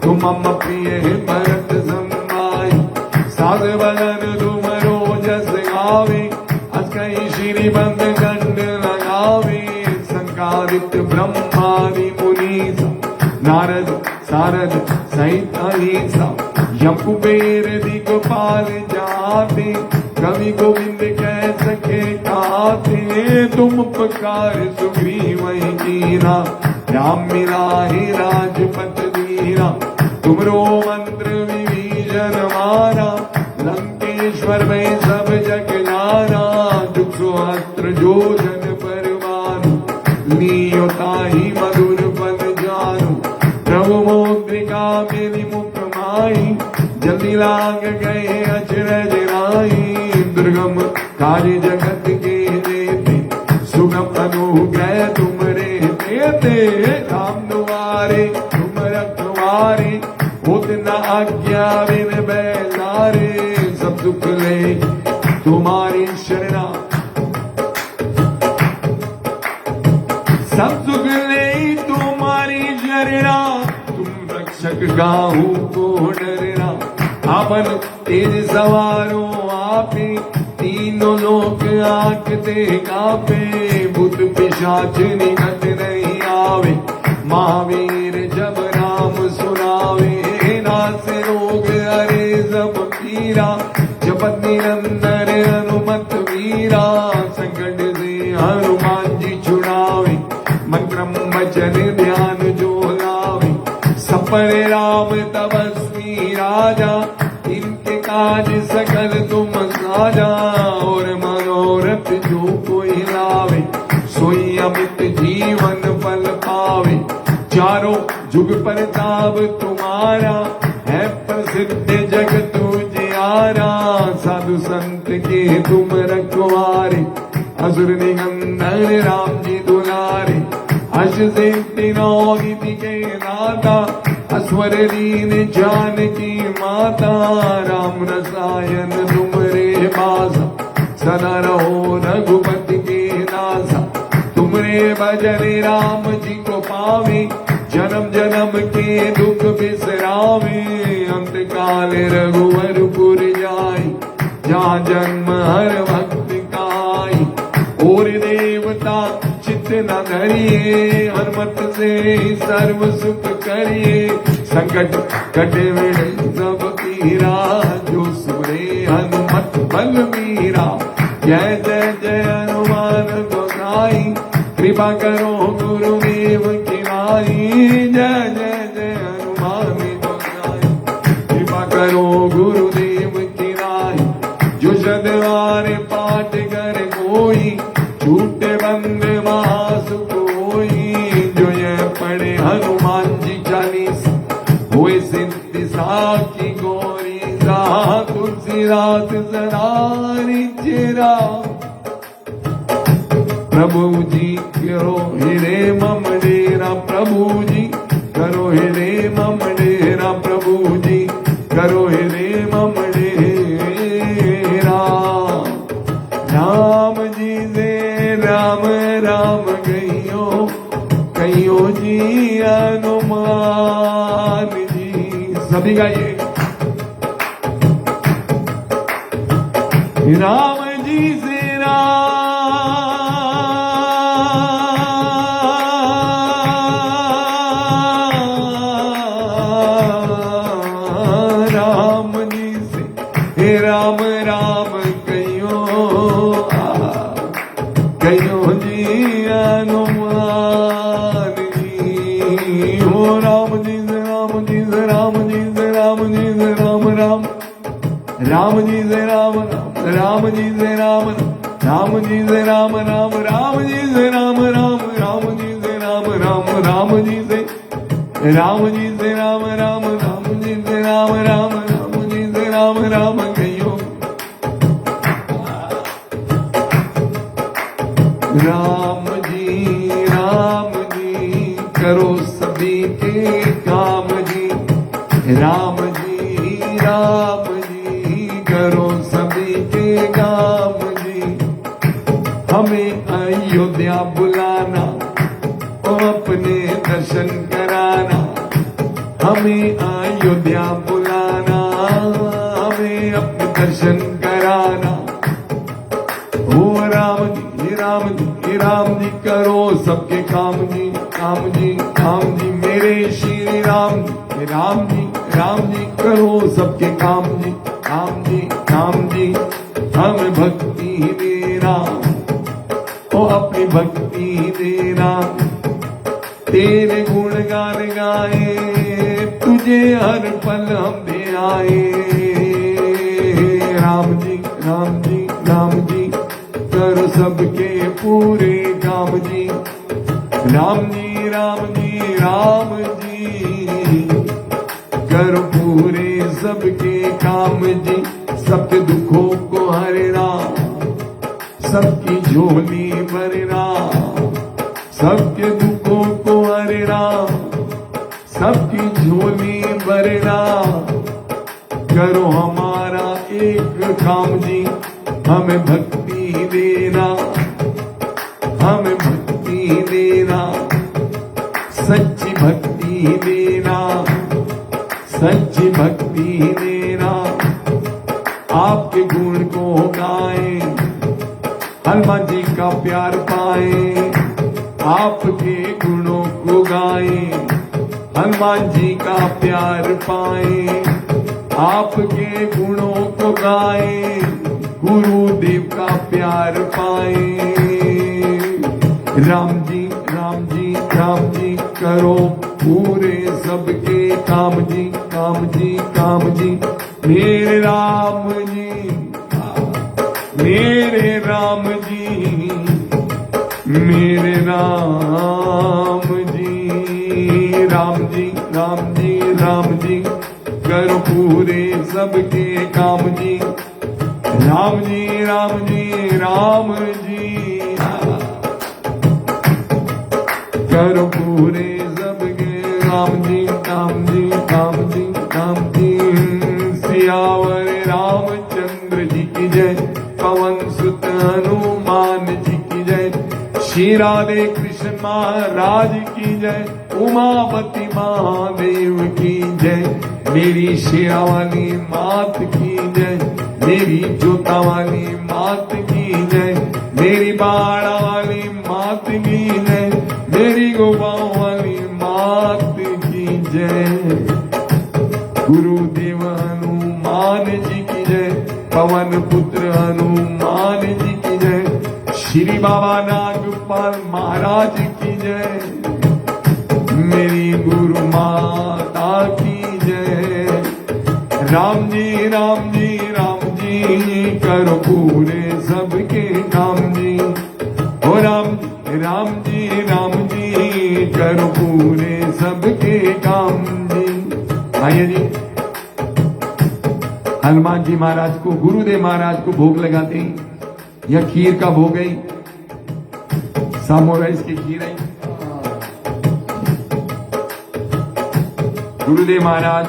तुम मम प्रिय भरत समाई साध बदन तुम रोजस गावे अस कई श्री बंद कंड लगावे संकारित ब्रह्मादि मुनीसा नारद सारद सहित अहिसा यम कुबेर दिगपाल जाते कवि गोविंद कह सके काते तुम उपकार सुग्रीव कीना राम मिलाहि राजपत दीना तुमरो मंत्र विभीषण मारा लंकेश्वर में सब जग जाना दुख सहस्त्र जो जन परवानु लियो ताहि मधुर पद जानु प्रभु मौद्रिका मेरी मुख माई जल्दी लाग गए अचरज राई दुर्गम कार्य जगत के देते सुगम अनुग्रह तुमरे देते राम दुआरे तुम रखवारे होत न आज्ञा बिन बैसारे सब सुख ले तुम्हारी शरणा सब सुख ले तुम्हारी शरणा तुम रक्षक गाहू को डरना आपन तेज सवारो आपे तीनों लोक आंख देखा पे भूत पिशाच निकट नहीं आवे महावीर जब नाम सुनावे नास रोग हरे सब पीरा जपत निरंतर हनुमत वीरा संकट से हनुमान जी छुड़ावे मंत्रम वचन ध्यान जो लावे सफल राम तपस्वी राजा इनके काज सकल तुम साजा और मनोरथ जो कोई लावे सोई अमित जीवन फल पावे चारों जुग प्रताप तुम्हारा है प्रसिद्ध जगत उजियारा साधु संत के तुम रखवारे असुर निकंदन राम जी दुलारे अश सिद्धि नौनिधि के नाता अस्वर दीन जानकी माता राम रसायन तुमरे बासा सदा रहो रघुपति के दासा तुमरे भजन राम जी को पावे जन्म जन्म के दुख बिसरावे अंत काल रघुवरपुर जाई जहाँ जन्म हर भक्त काई और देवता चित्त न धरिए हनुमत से सर्व सुख करिए संकट कटे मिले सब पीरा जो सुरे हनुमत बल मीरा जय जय जय हनुमान गोसाई कृपा करो गुरुदेव की नाई जय जय जय हनुमान गोसाई कृपा करो गुरुदेव की नाई जो सदवार पाठ कर कोई झूठे बंद महासुख होई जो ये पढ़े हनुमान जी चालीस हुए सिद्धि साखी गौरी सा तुलसी रात सरारी चिरा प्रभु जी करो हिरे मम डेरा प्रभु जी करो हे रे मम डेरा प्रभु जी, करो हे रे मम डेरा। राम जी से राम राम कहियो जी हनुमान जी। सभी गाइए। राम जी से राम जी से राम राम कहियो जी हनुमान जी। हो राम जी से राम जी से राम जी से राम जी से राम राम, राम जी से राम राम, राम जी से राम राम जी से राम राम, राम जी से राम राम, राम जी से राम राम, राम जी से राम जी से राम राम, राम जी से राम राम, राम जी से राम राम कहियो। राम जी करो सभी के काम जी, राम जी करो सभी के काम जी। हमें अयोध्या बुलाना और अपने दर्शन कराना, हमें अयोध्या बुलाना, हमें अपने दर्शन कराना। ओ राम जी करो सबके काम जी, काम जी, काम जी। मेरे श्री राम जी करो सबके काम जी, काम जी, काम जी। हम भक्ति देना ओ अपनी भक्ति देना, तेरे गुणगान गाए तुझे हर पल हम दे आए। राम जी करो सबके पूरे काम जी, राम जी करो पूरे सबके काम जी। सबके दुखों को हरना, सबकी झोली भरना, सबके दुखों को हरना, सबकी झोली भरना। करो हमारा एक काम जी, हमें भक्ति देना, हमें भक्ति देना, सच्ची भक्ति देना, सच्ची भक्ति देना। आपके गुण को गाए, हनुमान जी का प्यार पाए, आपके गुणों को गाए, हनुमान जी का प्यार पाए, आपके गुणों को गाए, गुरुदेव का प्यार पाए। राम जी करो पूरे सबके काम जी, काम जी, काम जी। मेरे राम जी, मेरे राम जी, मेरे राम जी, राम जी, राम जी, राम जी करो पूरे सबके काम जी, राम जी, राम जी, राम जी करो पूरे सबके काम जी, काम जी, काम जी, काम जी। सियावर रामचंद्र जी की जय, पवन सुत हनुमान जी की जय, श्री राधे कृष्ण महाराज की जय, उमापति महादेव की जय। मेरी शेरा वाली मात की जय, मेरी जोता वाली मात की जय, मेरी बाड़ा वाली मात की जय, मेरी गोपाओं वाली मात की जय। गुरुदेव हनुमान जी की जय, पवन पुत्र हनुमान जी की जय, श्री बाबा नागपाल महाराज की जय, मेरी गुरु माता की जय। राम जी, राम जी, राम जी करो पूरे सबके काम जी। ओ राम जी, राम जी, राम जी करो पूरे सबके काम जी। आइए जी, हनुमान जी महाराज को, गुरुदेव महाराज को भोग लगाते हैं। यह खीर का भोग है, सामो राइस की खीर है। गुरुदेव महाराज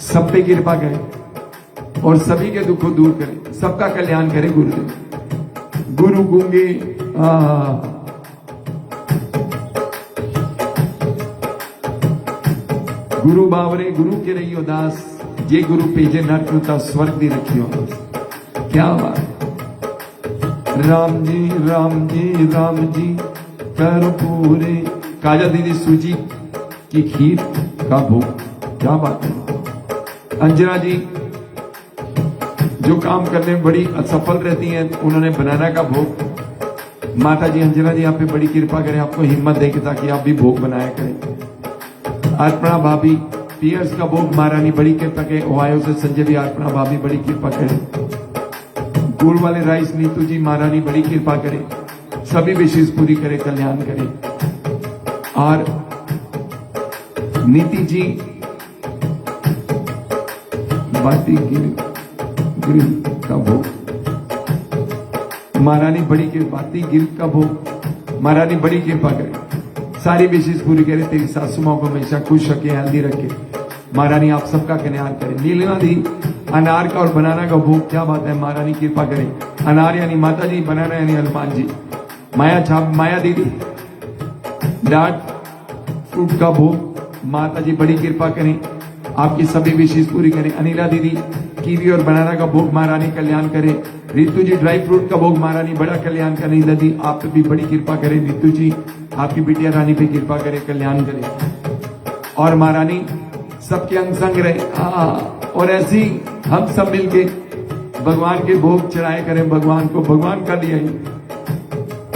सब पे कृपा करें और सभी के दुख को दूर करें, सबका कल्याण करें गुरुदेव। गुरु गूंगे गुरु बावरे गुरु के रहियो दास, ये गुरु पेजे नर कृता स्वर्ग दी रखियो। क्या बात है। राम जी राम जी राम जी कर पूरे। काजा दीदी सूजी की खीर का भोग, क्या बात है। अंजना जी जो काम करने में बड़ी असफल रहती हैं, उन्होंने बनाना का भोग। माता जी अंजना जी आप पे बड़ी कृपा करें, आपको हिम्मत देके ताकि आप भी भोग बनाया करें। अर्पणा भाभी पियर्स का भोग महारानी बड़ी कृपा के। ओहायो से संजय भी अर्पणा भाभी बड़ी कृपा करें। गुड़ वाले राइस नीतू जी महारानी बड़ी कृपा करें, सभी विशेष पूरी करे, कल्याण करे। और नीति जी बाती गिर का भोग महारानी बड़ी कृपा, गिर का भोग महारानी बड़ी कृपा करे, सारी विशेष पूरी करे। तेरी सासू माँ को हमेशा खुश रखे, हेल्दी रखे महारानी, आप सबका कल्याण करे। नीलिमा दी अनार का और बनाना का भोग, क्या बात है, महारानी कृपा करे। अनार यानी माता जी, बनाना यानी हनुमान जी। माया छाप माया दीदी डाट फ्रूट का भोग, माता जी बड़ी कृपा करें, आपकी सभी विशेष पूरी करें। अनिला दीदी कीवी और बनाना का भोग, महारानी कल्याण करे। रितु जी ड्राई फ्रूट का भोग, महारानी बड़ा कल्याण करे। अनिला दी आप पे भी बड़ी कृपा करे। रितु जी आपकी बिटिया रानी पे कृपा करे, कल्याण करे। और महारानी सबके अंग संग रहे। और ऐसी हम सब मिलके भगवान के भोग चढ़ाए करें, भगवान को भगवान का दिया ही,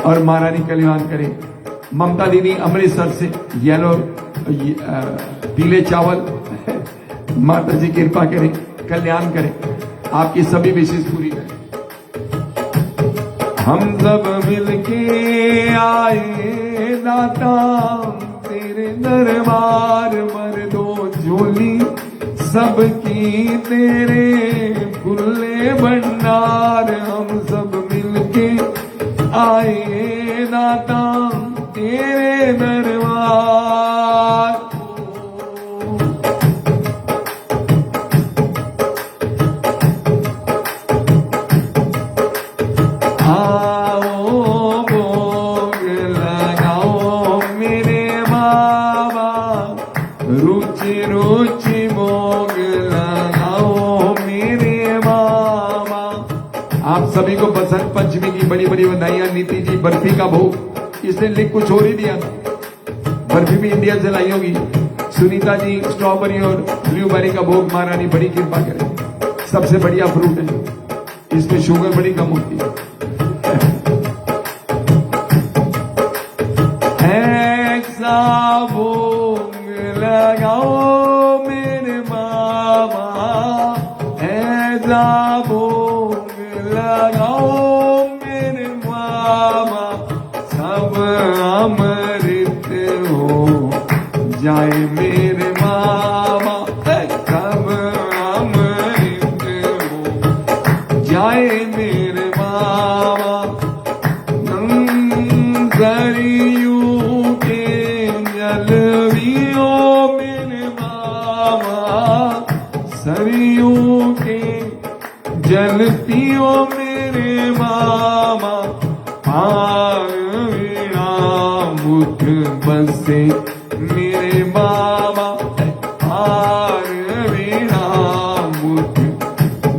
और महारानी कल्याण करे। ममता दीदी अमृतसर से येलो पीले चावल, माता जी कृपा करें, कल्याण करें, आपकी सभी विशेष पूरी करें। हम सब मिलके आए दाता तेरे दरबार, मर दो झोली सबकी तेरे खुले भंडार। हम सब मिलके आए दाता तेरे दरबार। आओ भोग लगाओ मेरे बाबा, रुचि रुचि भोग लगाओ मेरे बाबा। आप सभी को बसंत पंचमी की बड़ी बड़ी बधाइयां। नीति जी बर्फी का भोग, इसने लिख कुछ और ही दिया था, बर्फी भी इंडिया से लाई होगी। सुनीता जी स्ट्रॉबेरी और ब्लूबेरी का भोग, महारानी बड़ी कृपा करे, सबसे बढ़िया फ्रूट है, इसमें शुगर बड़ी कम होती है। ऐसा भोग लगाओ मेरे बाबा, ऐसा भोग लगाओ मेरे बाबा, सब अमृत हो जाए मेरे बाबा, सब अमृत हो जाए मेरे बाबा। सरयू के जल पियो मेरे बाबा, सरयू के जल पियो मेरे बाबा। पार वीणा मुख बसे मेरे बाबा, पार वीणा मुख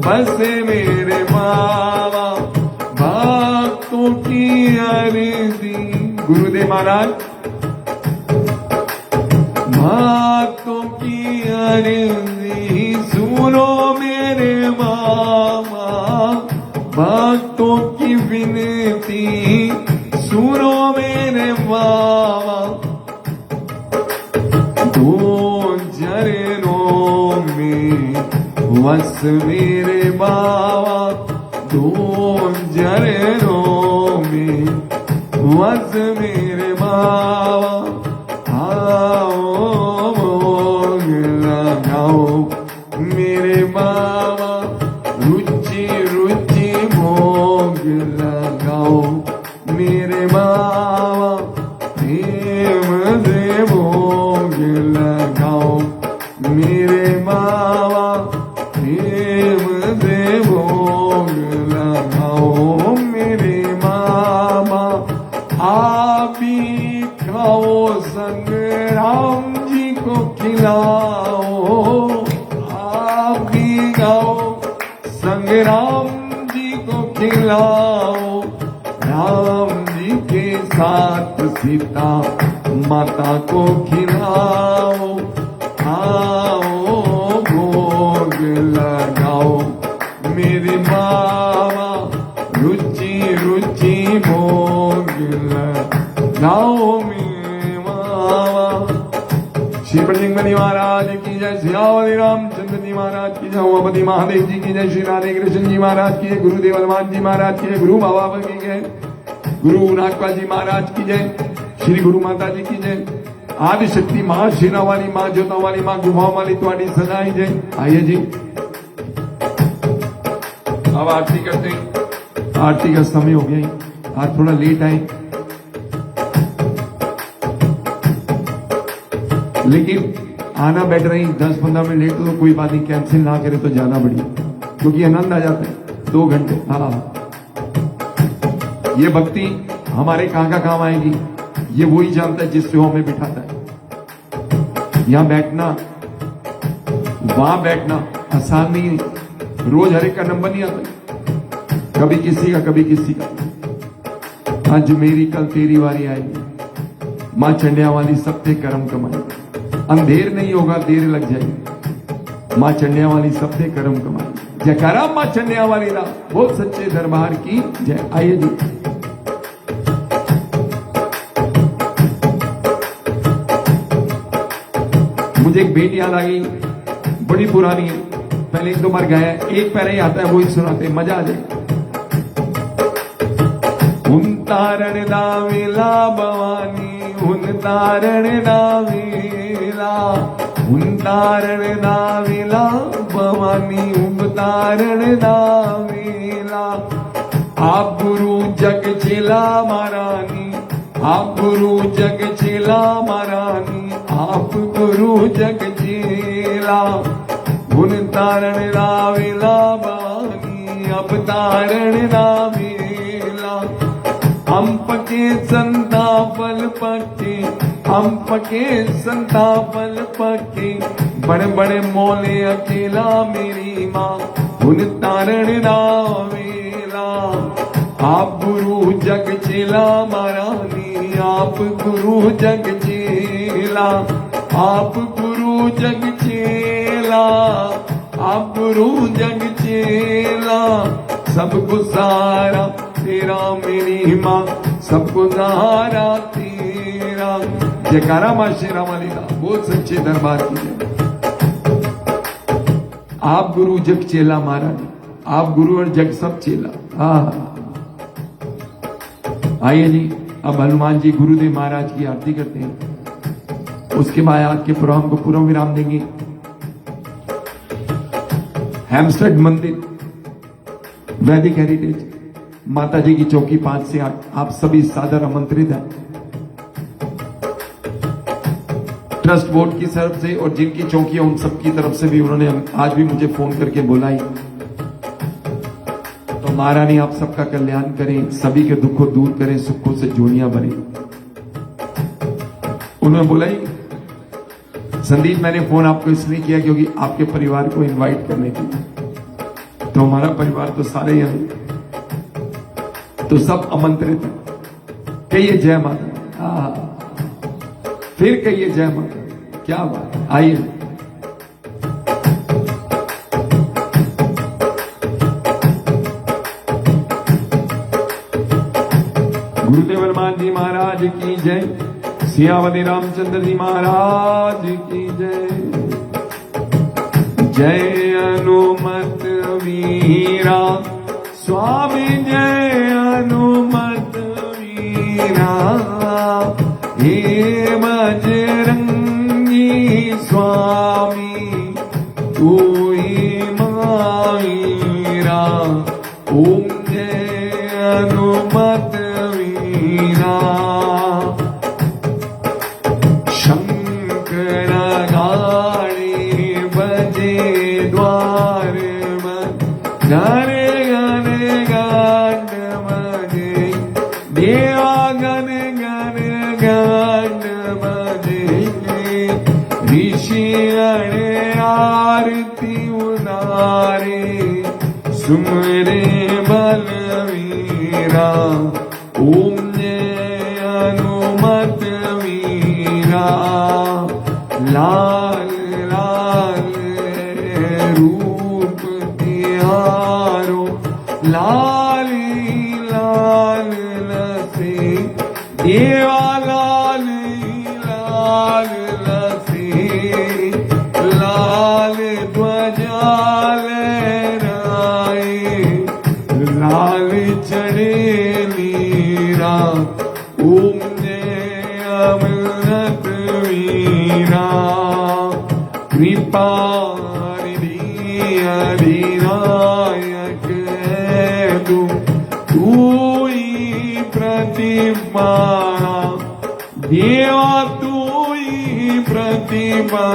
बसे मेरे बाबा। भक्तों की अर्जी गुरुदेव महाराज, भक्तों की अर्जी सुनो मेरे बाबा, भक्तों की विनती सुनो मेरे बाबा। दो चरणों में वस मेरे बाबा, दो चरणों में वस मेरे बाबा। आओ भोग लगाओ मेरे बाबा, रुचि रुचि भोग लगाओ मेरे बाबा, प्रेम से भोग लगाओ मेरे बाबा प्रेम से भोग लगाओ मेरे बाबा। आप भी खाओ संग राम जी को खिलाओ, आप भी खाओ संग राम जी को खिलाओ। राम जी के साथ सीता माता को खिलाओ, आओ भोग लगाओ मेरे बाबा रुचि रुचि भोग लगाओ मेरे बाबा। श्री बजरंगबली महाराज की जय, सियावली रामचंद्र जी महाराज की जय, उमापति महादेव जी की जय, श्री राधे कृष्ण जी महाराज की जय, गुरुदेव हनुमान जी महाराज की जय, गुरु बाबा की जय, गुरु नागपाल जी महाराज की जय, श्री गुरु माता जी की जय, आदि शक्ति मां शेरा वाली मां जोता वाली मां गुफाओं वाली तुम्हारी सदाई जय। आइए जी अब आरती करते हैं, आरती का समय हो गया, आज थोड़ा लेट आए, लेकिन आना बैठ रही 10-15 मिनट लेट तो कोई बात नहीं, कैंसिल ना करे तो ज्यादा बढ़िया, क्योंकि आनंद आ जाता है 2 घंटे। हाँ, ये भक्ति हमारे कहां का काम आएगी ये वही जानता है जिससे वो हमें बिठाता है। यहां बैठना वहां बैठना आसान नहीं है, रोज हर एक का नंबर नहीं आता, कभी किसी का कभी किसी का। आज मेरी कल तेरी बारी आएगी, मां चंडिया वाली सबसे कर्म कमाएगी, अंधेर नहीं होगा देर लग जाएगी, मां चंडिया वाली सबसे कर्म कमाएगी। जयकारा मां चंडिया वाली दा बहुत सच्चे दरबार की जय। आइए जी मुझे एक बेट याद आ गई, बड़ी पुरानी है, पहले 1-2 बार गाया, एक पैरा ही आता है वही सुनाते, मजा आ जाए। उन तारण दावेला भवानी, उन तारण दावेला, उन तारण दावेला भवानी, उन तारण दावेला। आप गुरु जग चेला महारानी, आप गुरु जग चेला महारानी, आप गुरु जग चेला। उन तारण दावेला भवानी, अब तारण दावेला। हम पके संतापल पके, हम पके संतापल पके, बड़े बड़े मोले अकेला मेरी माँ, उन तारण दावेला। आप गुरु जग चेला महारानी, आप गुरु जग चेला, आप गुरु जग चेला, आप गुरु जग चेला। सबको सहारा तेरा मेरी माँ, सबको सहारा तेरा। जयकारा मां शेरा वाली दा बहुत सच्चे दरबार की जय। आप गुरु जग चेला महारानी, आप गुरु और जग सब चेला। हाँ, आइए जी अब हनुमान जी गुरुदेव महाराज की आरती करते हैं, उसके बाद आज के प्रोग्राम को पूरा विराम देंगे। हेम्स्टेड मंदिर वैदिक हेरिटेज माता जी की चौकी 5 से 8, आप सभी सादर आमंत्रित हैं। ट्रस्ट बोर्ड की तरफ से और जिनकी चौकियां उन सबकी तरफ से भी उन्होंने आज भी मुझे फोन करके बुलाई। तो महारानी आप सबका कल्याण करें, सभी के दुख को दूर करें, सुखों से जोड़ियां भरें। उन्होंने बोला संदीप मैंने फोन आपको इसलिए किया क्योंकि आपके परिवार को इनवाइट करने के लिए। तो हमारा परिवार तो सारे ही हैं, तो सब आमंत्रित हैं। कहिए जय माता, फिर कहिए जय माता, क्या बात है। आइए गुरुदेव हनुमान जी महाराज की जय, सियावली रामचंद्र जी महाराज की जय। जय हनुमत वीरा स्वामी, जय हनुमत वीरा। हे बजरंगी स्वामी तू ही मावीरा। ओम जय हनुमत वीरा। शंकर गाड़ी गाने गाने गान बजे देवा गाने गाने गान बजे ऋषि गणे आरती उतारे सुमरे बलवीरा ओम जय हनुमत वीरा लाल लाल रूप तिहारो लाली लाल लसे देवा लाली लाल लसे लाल ध्वजा लहराए लाल चढ़े मीरा ओम जय अमृत वीरा कृपा अधिनायक है तू ही प्रतिमा देवा तू ही प्रतिमा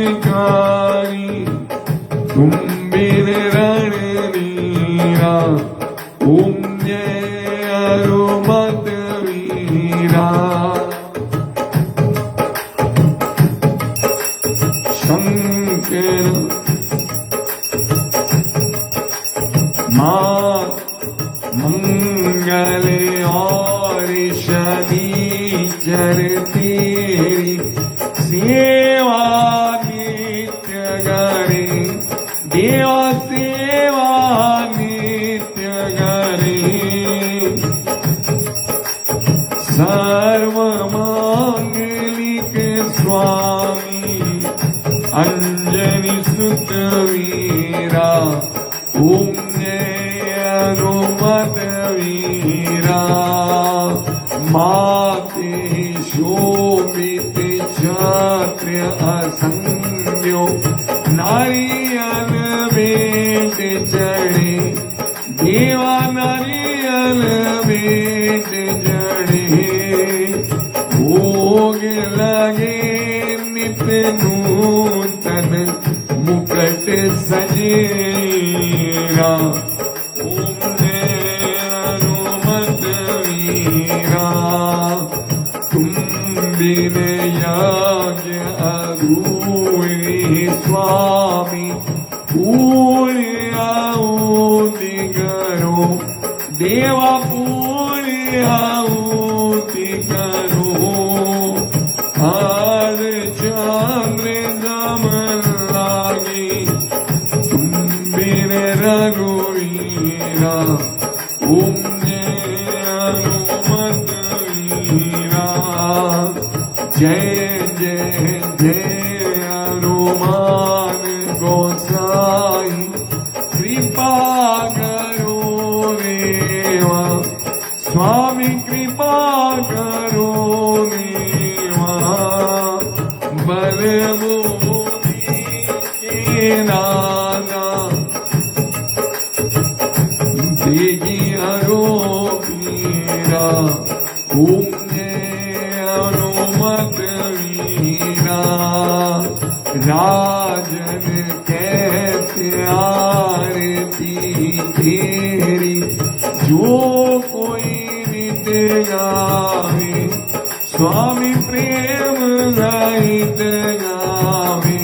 समर्षितकारी तुम बिन रणवीरा ओम जय हनुमत वीरा शंकर मां मंगल और शनिचर तेरी सेवा नित्य करे देवा सेवा नित्य करे सर्व मांगलिक स्वामी अंजनी सुत वीरा ओम जय हनुमत वीरा माते शोभित छत्र असंख्यो नारियल बेट चढ़े देवा नारियल बेट चढ़े भोग लगे नित नूतन मुकट सजेरा ओम जय हनुमत वीरा तुम बिन यज्ञ अधूरे स्वामी पूर्ण आहुति करो देवा पूर्ण आहुति करो आज चंद्र दमन लागे तुम बिन रघुवीरा ओम जय हनुमत वीरा जय जय जय हनुमान गोसाई कृपा करो देवा स्वामी कृपा करो देवा बल बुद्धि के नाना देगी आरोपीरा ओम जय हनुमत वीरा राजन कैसे आरती तेरी जो कोई नित गावे स्वामी प्रेम गाइत गावे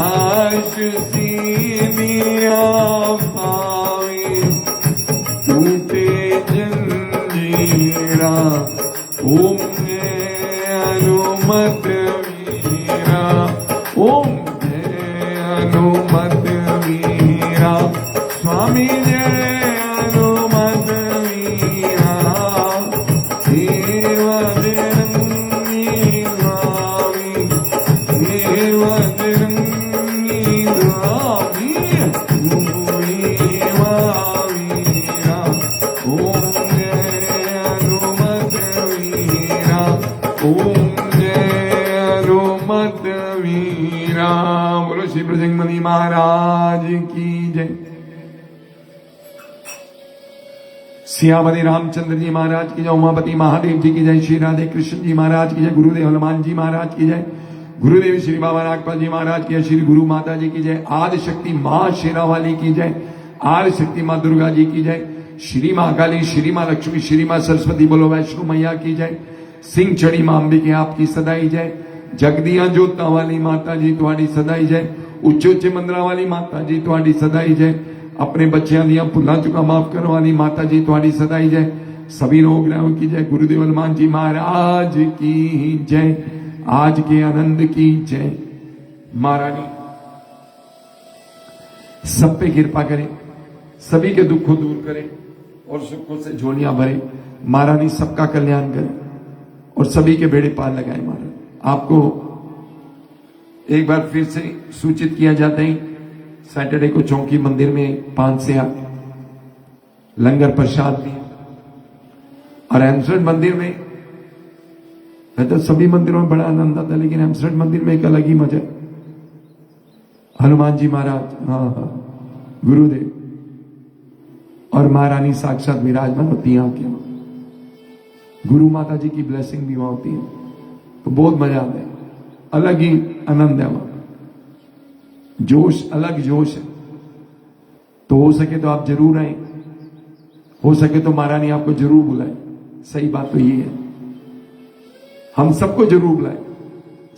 आश सीनिया पावे टूटे जंजीरा ओम जय हनुमत वीरा ओम जय हनुमत वीरा स्वामी जय हनुमत वीरा देव जरंगी स्वामी देव जरंगी स्वामी वीरा ओम जय हनुमत वीरा ओम जय हनुमत वीरा बोलो श्री ब्रजंगमणि महाराज की जय सियावती रामचंद्र जी महाराज की जय उमापति महादेव जी की जय श्री राधे कृष्ण जी महाराज की जय गुरुदेव हनुमान जी महाराज की जय गुरुदेव श्री बाबा नागपाल जी महाराज की जय, श्री गुरु माता जी की जय, आदि शक्ति मां शेरा वाली की जय, आदि शक्ति मां दुर्गा जी की जय, श्री मां काली, श्री मां लक्ष्मी, श्री मां सरस्वती, बोलो वैष्णो मैया की जय, सिंह चढ़ी मां अंबिके आपकी सदाई जय, जगदिया जोता वाली माता जी तुहाडी सदाई जय, उच्चे उच्चे मंदिरा वाली माता जी तुहाडी सदाई जय, अपने बच्चों दियां भुल्लां चुका माफ करने वाली माता जी तुहाडी सदाई जय, सभी लोग ग्रहों की जय, गुरुदेव हनुमान जी महाराज की जय, आज के आनंद की जय। महारानी सब पे कृपा करें, सभी के दुख को दूर करें और सुखों से झोलियां भरे। महारानी सबका कल्याण करे और सभी के बेड़े पार लगाए। महारानी आपको एक बार फिर से सूचित किया जाता है, सैटरडे को चौकी मंदिर में 5 से 8 लंगर प्रसाद भी, और हेमसड मंदिर में, मैं तो सभी मंदिरों में बड़ा आनंद आता, लेकिन हेमसड मंदिर में एक अलग ही मजा। हनुमान जी महाराज, हाँ, गुरुदेव और महारानी साक्षात विराजमान होती है आपके वहां, गुरु माता जी की ब्लेसिंग भी वहां होती है, तो बहुत मजा आता है, अलग ही आनंद है वहां, जोश, अलग जोश है। तो हो सके तो आप जरूर आए, हो सके तो महारानी आपको जरूर बुलाए। सही बात तो ये है, हम सबको जरूर बुलाए,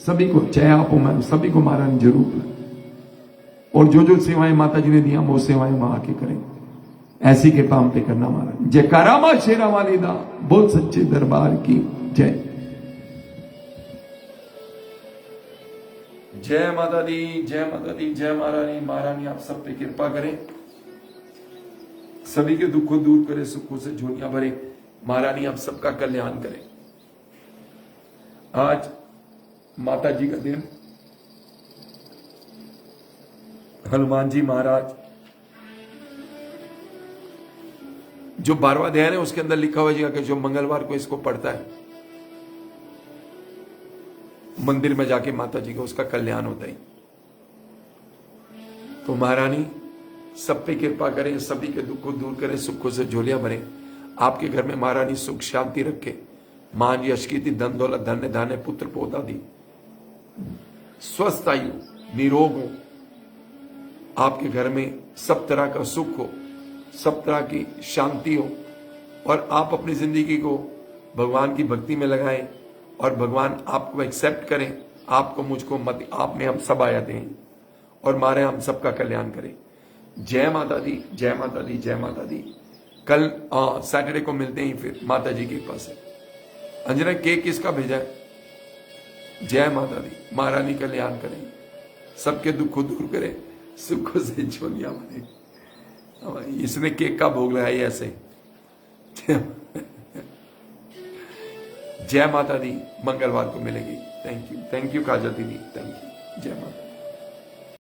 सभी को, चाहे आप हो मैं, सभी को महारानी जरूर बुलाए, और जो जो सेवाएं माता जी ने दी वो सेवाएं वहां आके करें। ऐसी कृपा हम पे करना महाराज। जयकारा मां शेरा वाली दा, बोल सच्चे दरबार की जय। जय माता दी, जय माता दी, जय महारानी। महारानी आप सब पे कृपा करें, सभी के दुख को दूर करे, सुखों से झोलियां भरे। महारानी आप सबका कल्याण करें। आज माता जी का दिन, हनुमान जी महाराज, जो 12वां अध्याय है उसके अंदर लिखा हुआ है कि जो मंगलवार को इसको पढ़ता है मंदिर में जाके माता जी को, उसका कल्याण होता है। तो महारानी सब पे कृपा करें, सभी के दुख को दूर करें, सुखों से झोलियां भरें। आपके घर में महारानी सुख शांति रखे, मान यश कीर्ति धन दौलत धन्य धान्य पुत्र पौधा दी, स्वस्थ आयु निरोग हो, आपके घर में सब तरह का सुख हो, सब तरह की शांति हो, और आप अपनी जिंदगी को भगवान की भक्ति में लगाएं और भगवान आपको एक्सेप्ट करें, आपको मुझको मत, आप में हम सब आया दें, और मारे हम सबका कल्याण करें। जय माता दी, जय माता दी, जय माता दी। कल सैटरडे को मिलते हैं फिर माता जी के पास है। अंजना केक किसका भेजा है? जय माता दी। महारानी कल्याण करें, सबके दुख को दूर करें, सुखों से झोलियां भरे। इसने केक का भोग लगाया ऐसे। जय माता दी, मंगलवार को मिलेगी। थैंक यू काजल दीदी, थैंक यू। जय माता।